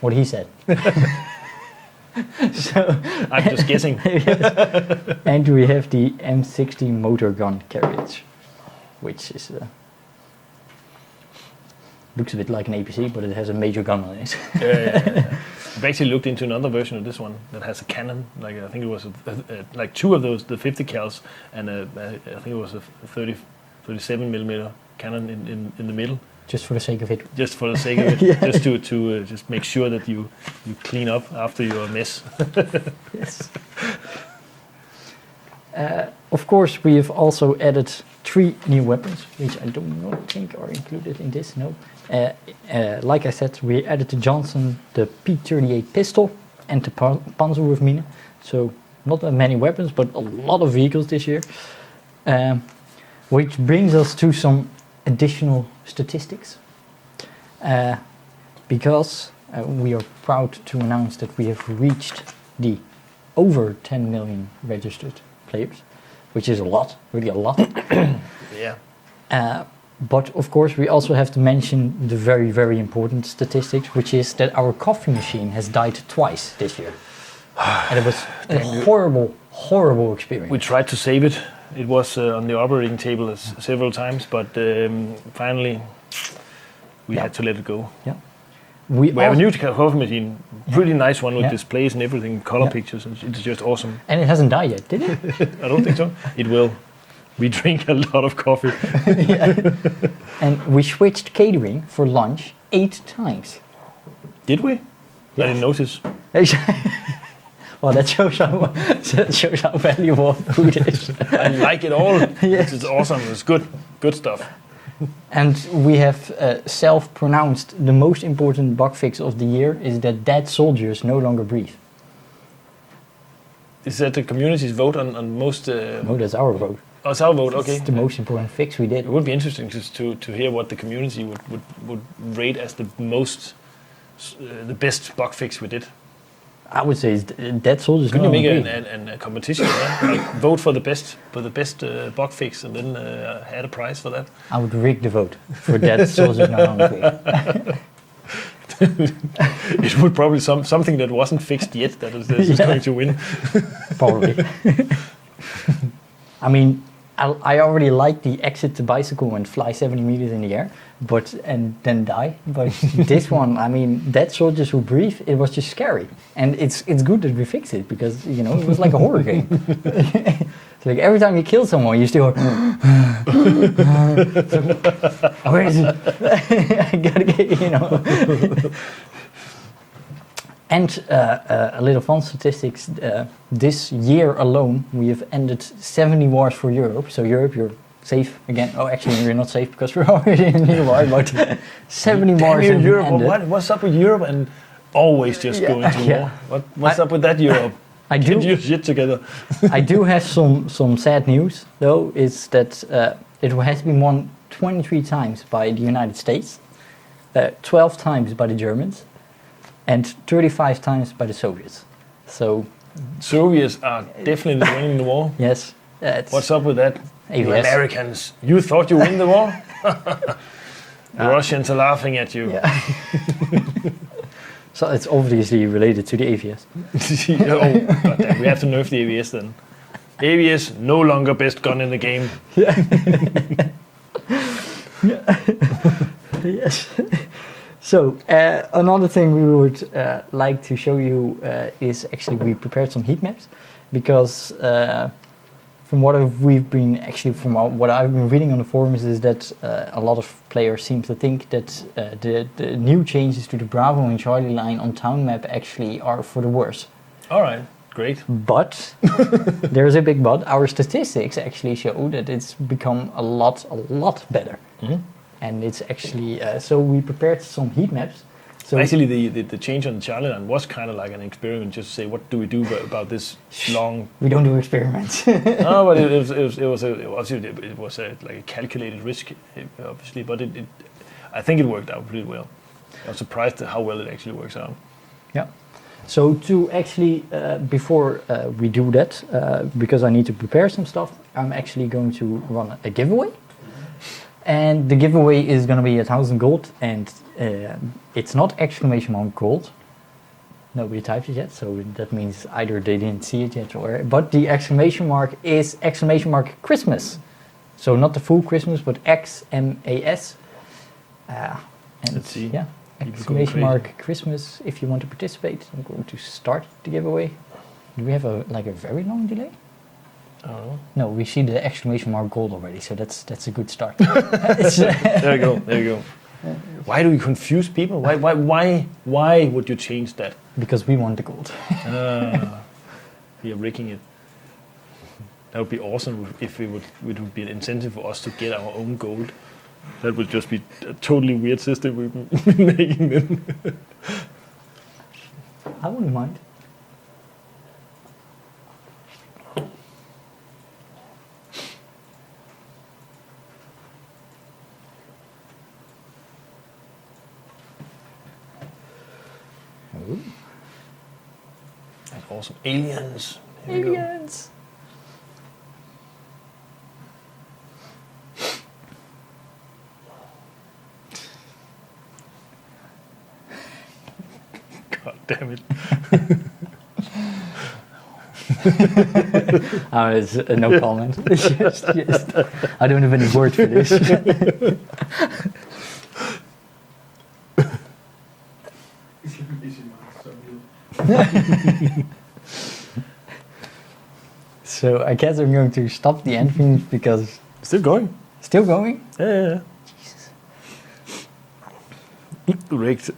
What he said. So I'm just guessing. Yes. And we have the M60 motor gun carriage, which is looks a bit like an APC, but it has a major gun on it. Yeah. I've actually looked into another version of this one that has a cannon. I think it was two of those, the 50 cals, and I think it was a 37 millimeter cannon in the middle. Just for the sake of it. Just for the sake of it. Yeah. Just to just make sure that you clean up after your mess. Yes. Of course, we have also added 3 new weapons, which I don't think are included in this. No. Like I said, we added the Johnson, the P38 pistol, and the Panzerwurfmine. So not that many weapons, but a lot of vehicles this year. Which brings us to some additional statistics. Because we are proud to announce that we have reached the over 10 million registered players, which is a lot, really a lot. Yeah. But of course, we also have to mention the very, very important statistics, which is that our coffee machine has died twice this year. And it was a horrible, horrible experience. We tried to save it. It was on the operating table several times, but finally we had to let it go. Yeah. We have a new coffee machine, pretty nice one with Yeah. displays and everything, color pictures, and it's just awesome. And it hasn't died yet, did it? I don't think so. It will. We drink a lot of coffee. Yeah. And we switched catering for lunch 8 times. Did we? Yes. I didn't notice. Well, that shows how valuable food is. I like it all. Yes. It's awesome. It's good stuff. And we have self-pronounced the most important bug fix of the year is that dead soldiers no longer breathe. Is that the community's vote on most? No, that's our vote. Oh, it's our vote. Okay. It's the most important fix we did. It would be interesting to hear what the community would rate as the most, the best bug fix we did. I would say it's dead soldiers. Could no you make longer a competition? Like vote for the best bug fix, and then add a prize for that. I would rig the vote for dead soldiers no longer breathe. It would probably something that wasn't fixed yet that is going to win. Probably. I mean, I already like the exit the bicycle and fly 70 meters in the air, and then die. But this one, I mean, dead soldiers who breathe, it was just scary. And it's good that we fixed it because, it was like a horror game. It's like every time you kill someone, you still where is it? I gotta get, And a little fun statistics. This year alone, we have ended 70 wars for Europe. So Europe, you're safe again. Oh, actually, we're not safe because we're already in the war, but 70 Mars Damn have you, Europe. ended. What's up with Europe and always just going to war? What's up with that, Europe? I Get do. your shit together. I do have some sad news though. Is that it has been won 23 times by the United States, 12 times by the Germans, and 35 times by the Soviets. So Soviets are definitely winning the war. yes. What's up with that? You AVS. Americans, you thought you win the war? The Russians are laughing at you. Yeah. So it's obviously related to the AVS. Oh, goddamn, we have to nerf the AVS then. AVS no longer best gun in the game. Yes. So another thing we would like to show you is actually we prepared some heat maps because from what I've been reading on the forums is that a lot of players seem to think that the new changes to the Bravo and Charlie line on town map actually are for the worse. All right, great. But there's a big but. Our statistics actually show that it's become a lot better. Mm-hmm. And it's actually so we prepared some heat maps. So actually, the change on the Charlie line was kind of like an experiment, just to say what do we do about this long. We don't do experiments. No, but it was like a calculated risk, obviously. But I think it worked out pretty well. I was surprised at how well it actually works out. Yeah. So to actually before we do that, because I need to prepare some stuff, I'm actually going to run a giveaway. And the giveaway is going to be 1,000 gold, and it's not exclamation mark gold. Nobody typed it yet, so that means either they didn't see it yet, but the exclamation mark is exclamation mark Christmas. So not the full Christmas, but XMAS. And Let's see. Yeah, exclamation mark Christmas. If you want to participate, I'm going to start the giveaway. Do we have a very long delay? I don't know. No, we see the exclamation mark gold already, so that's a good start. There you go. Why do we confuse people? Why would you change that? Because we want the gold. We are rigging it. That would be awesome if it would be an incentive for us to get our own gold. That would just be a totally weird system we've been making then. I wouldn't mind. Ooh. That's awesome. Aliens. There you go. Aliens! God damn it. It's no comment. Just, I don't have any word for this. So I guess I'm going to stop the entry because Still going. still going. Yeah. Jesus. Rigged.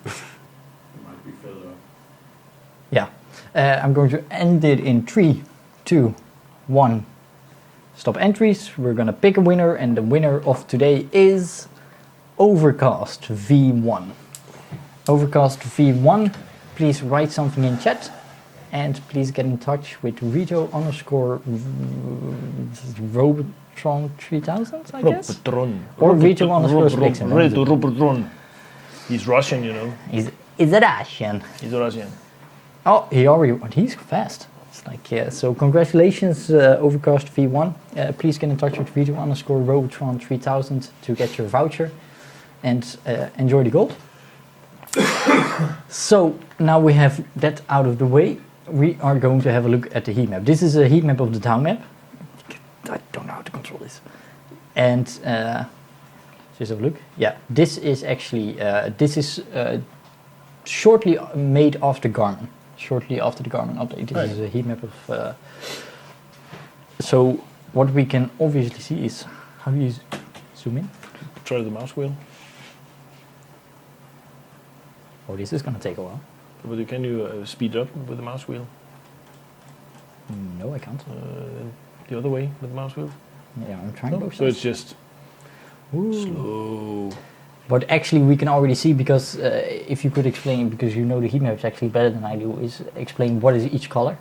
Yeah, I'm going to end it in 3, 2, 1. Stop entries. We're gonna pick a winner, and the winner of today is Overcast V1. Overcast V1. Please write something in chat. And please get in touch with Reto_Robotron 3000, I guess? Robotron. Or Reto_Spixen. Robotron. He's Russian, you know. Is a Russian. He's Russian. Oh, he's fast. It's like, yeah, so congratulations, Overcast V1. Please get in touch with Reto_Robotron 3000 to get your voucher and enjoy the gold. So now we have that out of the way. We are going to have a look at the heat map. This is a heat map of the town map. I don't know how to control this. And just have a look. Yeah, this is actually shortly made after Garmin. Shortly after the Garmin update. This is a heat map of. So what we can obviously see is how do you zoom in? Try the mouse wheel. Oh, this is gonna take a while. But can you speed up with the mouse wheel? No, I can't. The other way with the mouse wheel? Yeah, I'm trying to go So it's just Ooh. slow. But actually we can already see, because if you could explain, because you know the heat maps actually better than I do, is explain what is each color?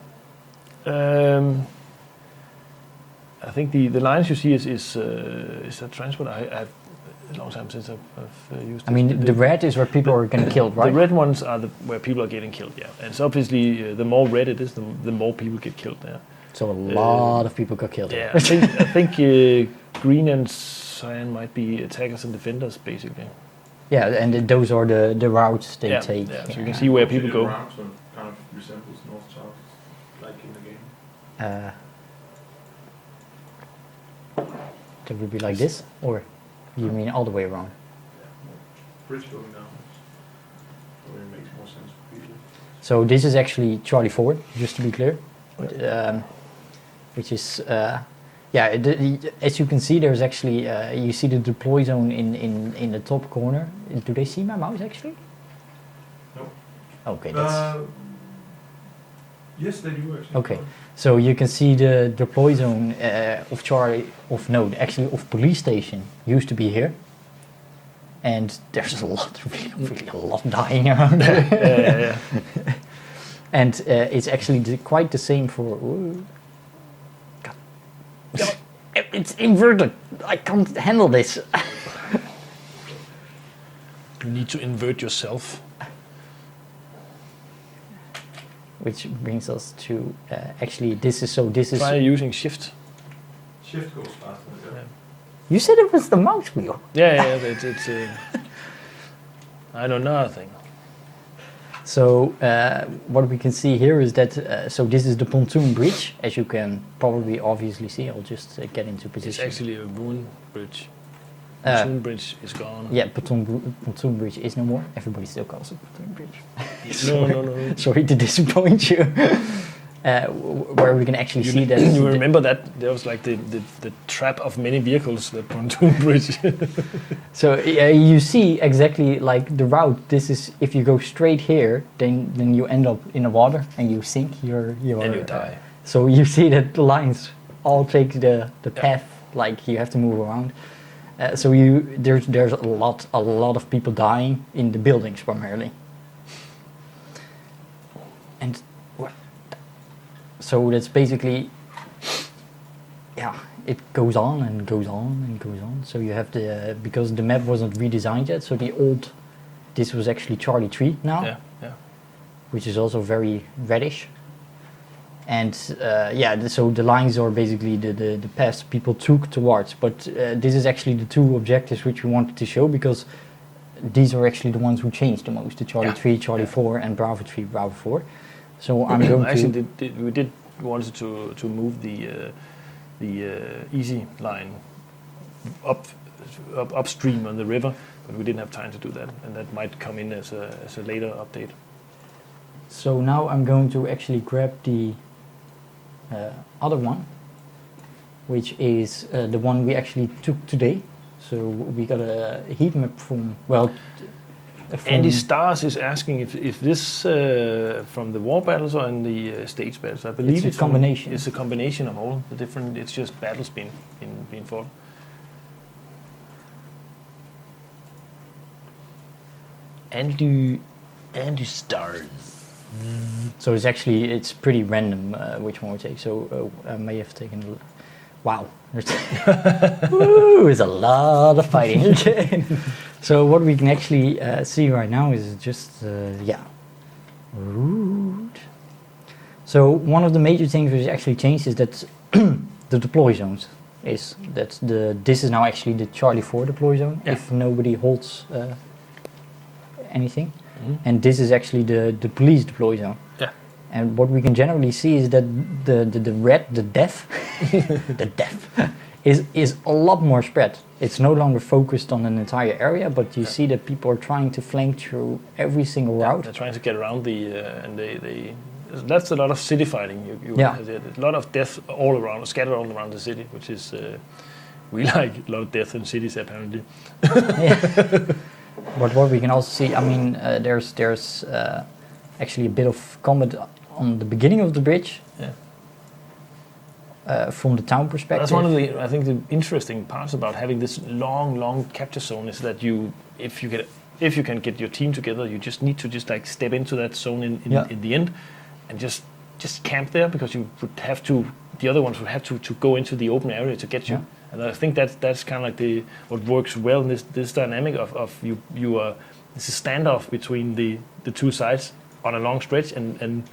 I think the lines you see is a transport. I've a long time since I've used. I mean, the red is where people are getting killed, right? The red ones are where people are getting killed. Yeah, and so obviously the more red it is, the more people get killed there. So a lot of people got killed. Yeah, I think green and cyan might be attackers and defenders basically. Yeah, and those are the routes they take. Yeah, so you can see where people go. The routes kind of resembles north-south, like in the game. That would be like this, or you mean all the way around? Bridge going down. So it makes more sense for people. So this is actually Charlie 4, just to be clear, which is as you can see, there's actually you see the deploy zone in the top corner. Do they see my mouse actually? No. Okay, that's yes, they do actually. okay. So you can see the deploy zone of of police station used to be here, and there's a lot, really a lot dying around there. Yeah. And it's actually quite the same for. God. It's inverted. I can't handle this. You need to invert yourself. Which brings us to actually this is. Try using shift. Shift goes faster. Yeah. You said it was the mouse wheel. Yeah. It's I know nothing. So what we can see here is that so this is the pontoon bridge, as you can probably obviously see. I'll just get into It's position. actually a ruin bridge. Pontoon bridge is gone. Yeah, pontoon bridge is no more. Everybody still calls it pontoon bridge. No. Sorry to disappoint you. Where we can actually see that. You remember that there was like the trap of many vehicles, the pontoon bridge. So you see exactly like the route. This is if you go straight here, then you end up in the water and you sink. And you die. So you see that the lines all take the path. Like you have to move around. So there's a lot of people dying in the buildings primarily. And so that's basically, it goes on and goes on and goes on. So you have because the map wasn't redesigned yet, so this was actually Charlie 3 now, Yeah. which is also very reddish. And so the lines are basically the paths people took towards, but this is actually the two objectives which we wanted to show, because these are actually the ones who changed the most, the Charlie 3, Charlie 4 and Bravo 3, Bravo 4. So I'm going actually we wanted to move the easy line upstream on the river, but we didn't have time to do that, and that might come in as a later update. So now I'm going to actually grab the other one, which is the one we actually took today. So we got a heat map from Andy Stars is asking if this from the war battles or in the stage battles. I believe it's a combination. It's a combination of all the different. It's just battles being fought. Andy Stars. So it's pretty random which one we take. So I may have taken. Wow, there's a lot of fighting. So what we can actually see right now is just rude. So one of the major things which actually changed is that the deploy zones this is now actually the Charlie 4 deploy zone if nobody holds anything. Mm-hmm. And this is actually the police deploy zone. Yeah. And what we can generally see is that the death is a lot more spread. It's no longer focused on an entire area, but you see that people are trying to flank through every single route. They're trying to get around and that's a lot of city fighting. A lot of death all around, scattered all around the city, which is we like a lot of death in cities apparently. But what we can also see, I mean, there's actually a bit of combat on the beginning of the bridge. Yeah. from the town perspective. That's one of the, I think, the interesting parts about having this long capture zone is that if you can get your team together, you just need to just like step into that zone in the end, and just camp there, because you would have to. The other ones would have to go into the open area to get you. Yeah. And I think that's kind of like what works well in this dynamic of you are. It's a standoff between the two sides on a long stretch, and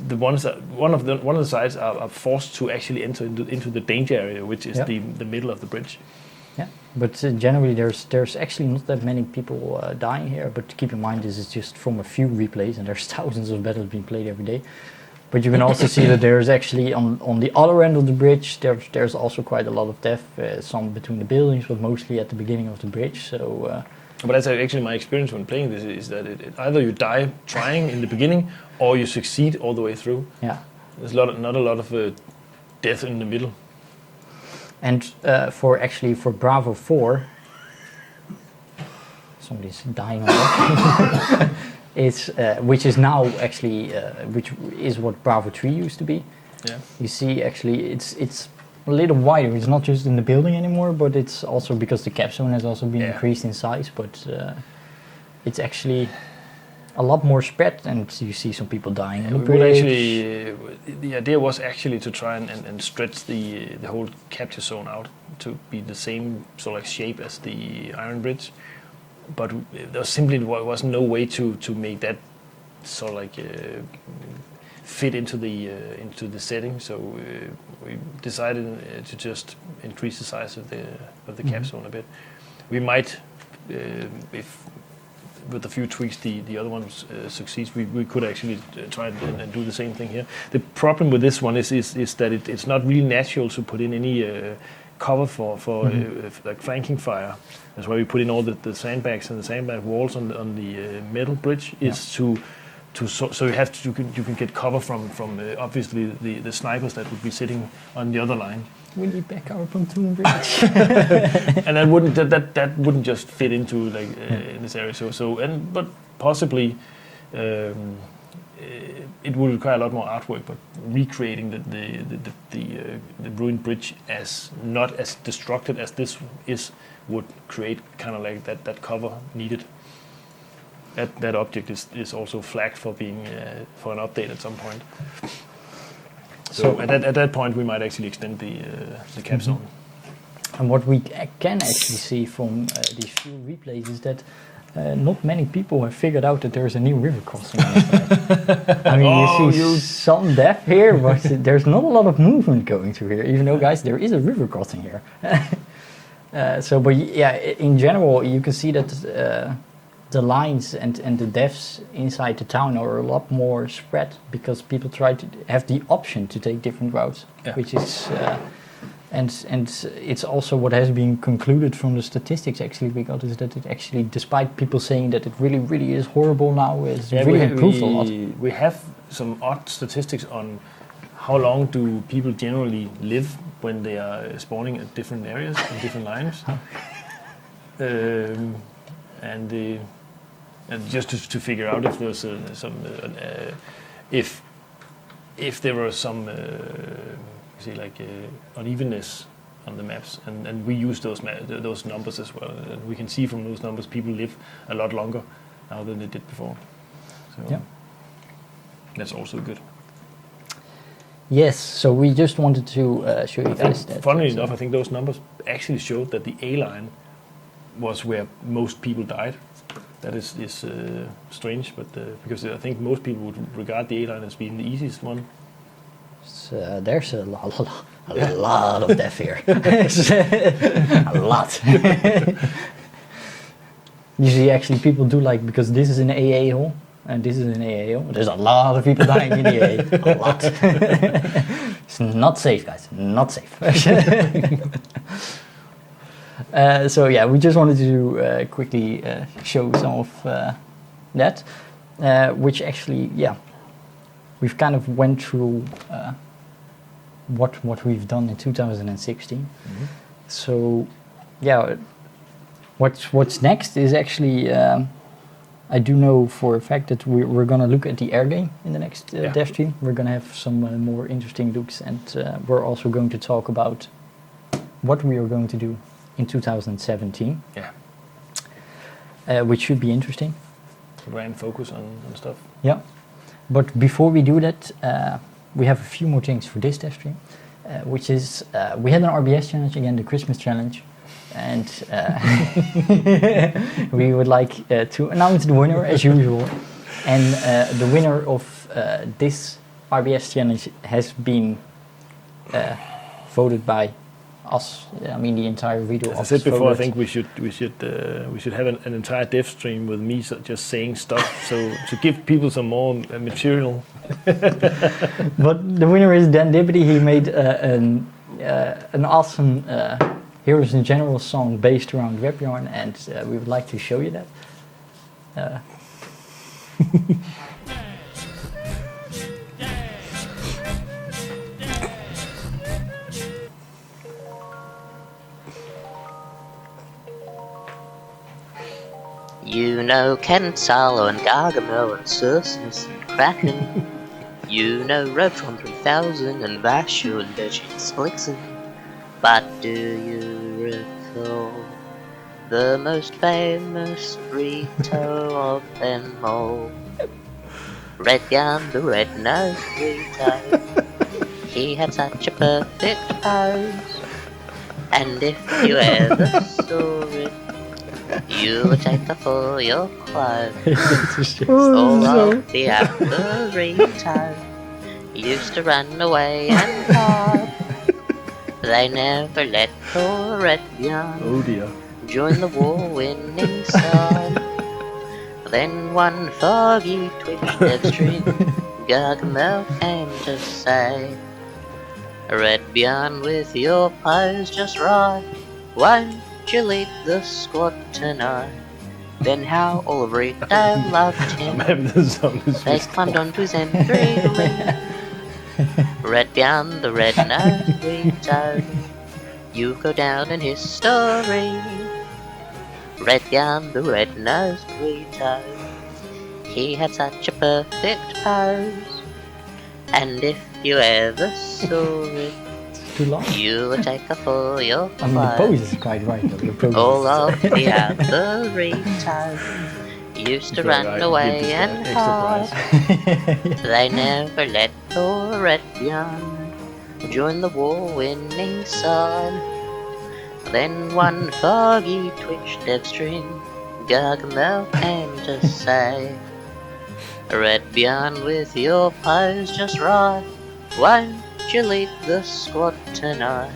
the ones that one of the sides are forced to actually enter into the danger area, which is the middle of the bridge. Yeah, but generally there's actually not that many people dying here. But keep in mind, this is just from a few replays, and there's thousands of battles being played every day. But you can also see that there's actually on the other end of the bridge there's also quite a lot of death, some between the buildings, but mostly at the beginning of the bridge. So. But that's actually my experience when playing this, is that either you die trying in the beginning, or you succeed all the way through. Yeah, there's not a lot of death in the middle. And for Bravo 4, somebody's dying on that. It's which is now actually which is what Bravo 3 used to be. Yeah, you see, actually it's a little wider. It's not just in the building anymore, but it's also because the cap zone has also been increased in size. But it's actually a lot more spread, and you see some people dying on the bridge. Actually, the idea was actually to try and stretch the whole capture zone out to be the same sort of like shape as the Iron Bridge, but there simply was no way to make that sort of like fit into the setting. So we decided to just increase the size of the cap zone a bit. We might, if with a few tweaks the other one succeeds, we could actually try and do the same thing here. The problem with this one is that it's not really natural to put in any cover for like flanking fire. That's why we put in all the sandbags and the sandbag walls on the metal bridge, is so you can get cover from obviously the snipers that would be sitting on the other line. We need back our pontoon bridge. And that wouldn't just fit into like in this area. But possibly it would require a lot more artwork. But recreating the ruined bridge as not as destructed as this is would create kind of like that cover needed. That object is also flagged for being for an update at some point. So at that point we might actually extend the cap zone. And what we can actually see from these few replays is that not many people have figured out that there's a new river crossing on this side. I mean, you see some depth here, but there's not a lot of movement going through here, even though, guys, there is a river crossing here. But in general, you can see that the lines and the depths inside the town are a lot more spread, because people try to have the option to take different routes, which is... And it's also what has been concluded from the statistics actually we got, is that it actually, despite people saying that it really, really is horrible now, it's really improved a lot. We have some odd statistics on how long do people generally live when they are spawning at different areas and different lines. And just to figure out if there's if there were some unevenness on the maps, and we use those numbers as well, and we can see from those numbers people live a lot longer now than they did before. So that's also good. Yes, so we just wanted to show you guys that. Funnily enough, I think those numbers actually showed that the A line was where most people died. That is strange, but because I think most people would regard the A line as being the easiest one. There's a lot of death here. A lot. Usually, actually, people do like, because this is an AA hole and this is an AA hole. There's a lot of people dying in the AA. A lot. It's not safe, guys. Not safe. We just wanted to quickly show some of that, which actually, we've kind of went through what we've done in 2016. Mm-hmm. So, what's next is actually, I do know for a fact that we're going to look at the air game in the next Devstream. We're going to have some more interesting looks, and we're also going to talk about what we are going to do in 2017. Which should be interesting. Grand focus on stuff. Yeah. But before we do that, we have a few more things for this Devstream, which is we had an RBS challenge again, the Christmas challenge. And we would like to announce the winner as usual. And the winner of this RBS challenge has been voted by us. I mean, the entire video. As I said before, I think we should have an entire dev stream with me just saying stuff, so to give people some more material. But the winner is Dan Dibbity. He made an awesome Heroes in General song based around RedBjarne, and we would like to show you that. You know Ken Salo and Gargamel and Circinus and Kraken. You know Robotron 3000 and Vashu and Virgin Splixen. But do you recall the most famous Reto of them all? RedBjarne, the red-nosed Reto. He had such a perfect pose, and if you ever saw it, you would take off all your clothes. All of the other Reto used to run away and hide. They never let poor RedBjarne join the war-winning side. Then one foggy Twitch Devstream Gargamel came to say, RedBjarne, with your pose just right, won't you lead the squad tonight? Then how all of Reto loved him. They climbed onto his M3 to lead. RedBjarne, the red-nosed Reto, you go down in history. RedBjarne, the red-nosed Reto, he had such a perfect pose, and if you ever saw it, too long. you would take off all your clothes. I mean, the pose is quite right though. All of the other Reto used to run away and hide. They never let poor RedBjarne join the war-winning side. Then one foggy Twitch Devstream Gargamel came to say, RedBjarne, with your pose just right, won't you lead the squad tonight?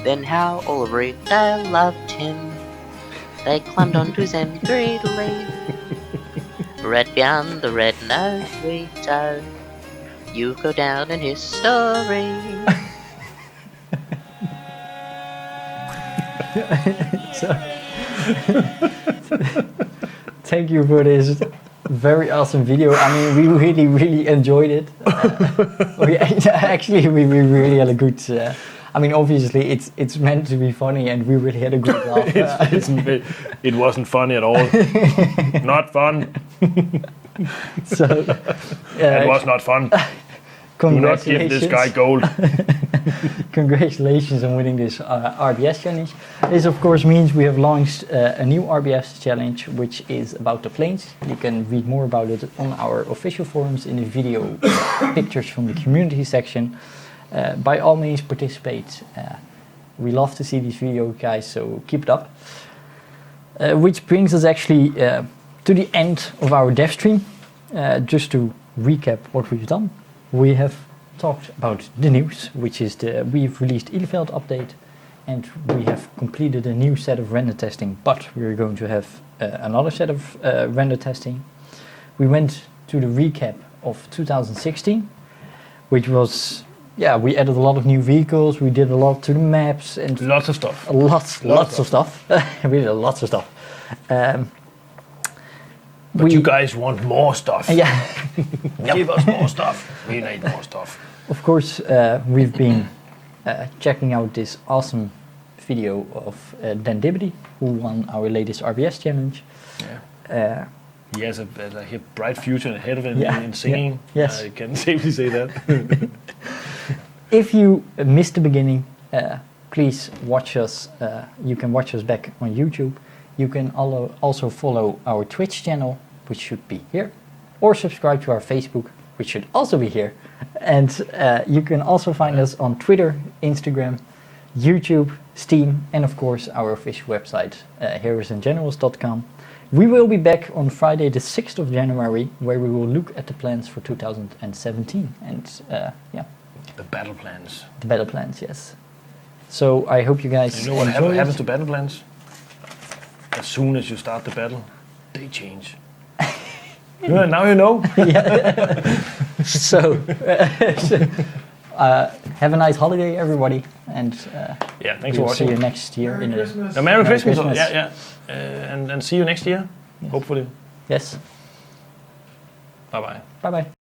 Then how all of Reto loved him. They climbed onto his M3 to lead. RedBjarne, the red-nosed Reto, you go down in history. Thank you for this very awesome video. I mean, we really enjoyed it. We really had a good. I mean, obviously, it's meant to be funny, and we really had a good laugh. It wasn't funny at all. Not fun. So it was not fun. Do not give this guy gold. Congratulations on winning this RBS challenge. This of course means we have launched a new RBS challenge, which is about the planes. You can read more about it on our official forums in the video pictures from the community section. By all means participate. We love to see these videos, guys, so keep it up. Which brings us actually to the end of our dev stream. Just to recap what we've done. We have talked about the news, which is we've released Ilefeld update, and we have completed a new set of render testing, but we're going to have another set of render testing. We went to the recap of 2016, which was, we added a lot of new vehicles, we did a lot to the maps, and lots of stuff. Lots of stuff. We did lots of stuff. But you guys want more stuff. Yeah. Give us more stuff. We need more stuff. Of course, we've been checking out this awesome video of Dan Dibbity, who won our latest RBS challenge. he has a bright future ahead of him in singing. Yeah. Yes. I can safely say that. If you missed the beginning, please watch us. You can watch us back on YouTube. You can also follow our Twitch channel, which should be here, or subscribe to our Facebook, which should also be here. And you can also find us on Twitter, Instagram, YouTube, Steam, and of course our official website, heroesandgenerals.com. We will be back on Friday the 6th of January, where we will look at the plans for 2017. And The battle plans. The battle plans, yes. So I hope you guys You know what enjoy happens to battle plans? As soon as you start the battle, they change. Now you know. So, have a nice holiday, everybody, and thanks for we'll watching. see you next year. Merry Christmas. Merry Christmas. Christmas. And see you next year, hopefully. Yes. Bye bye. Bye bye.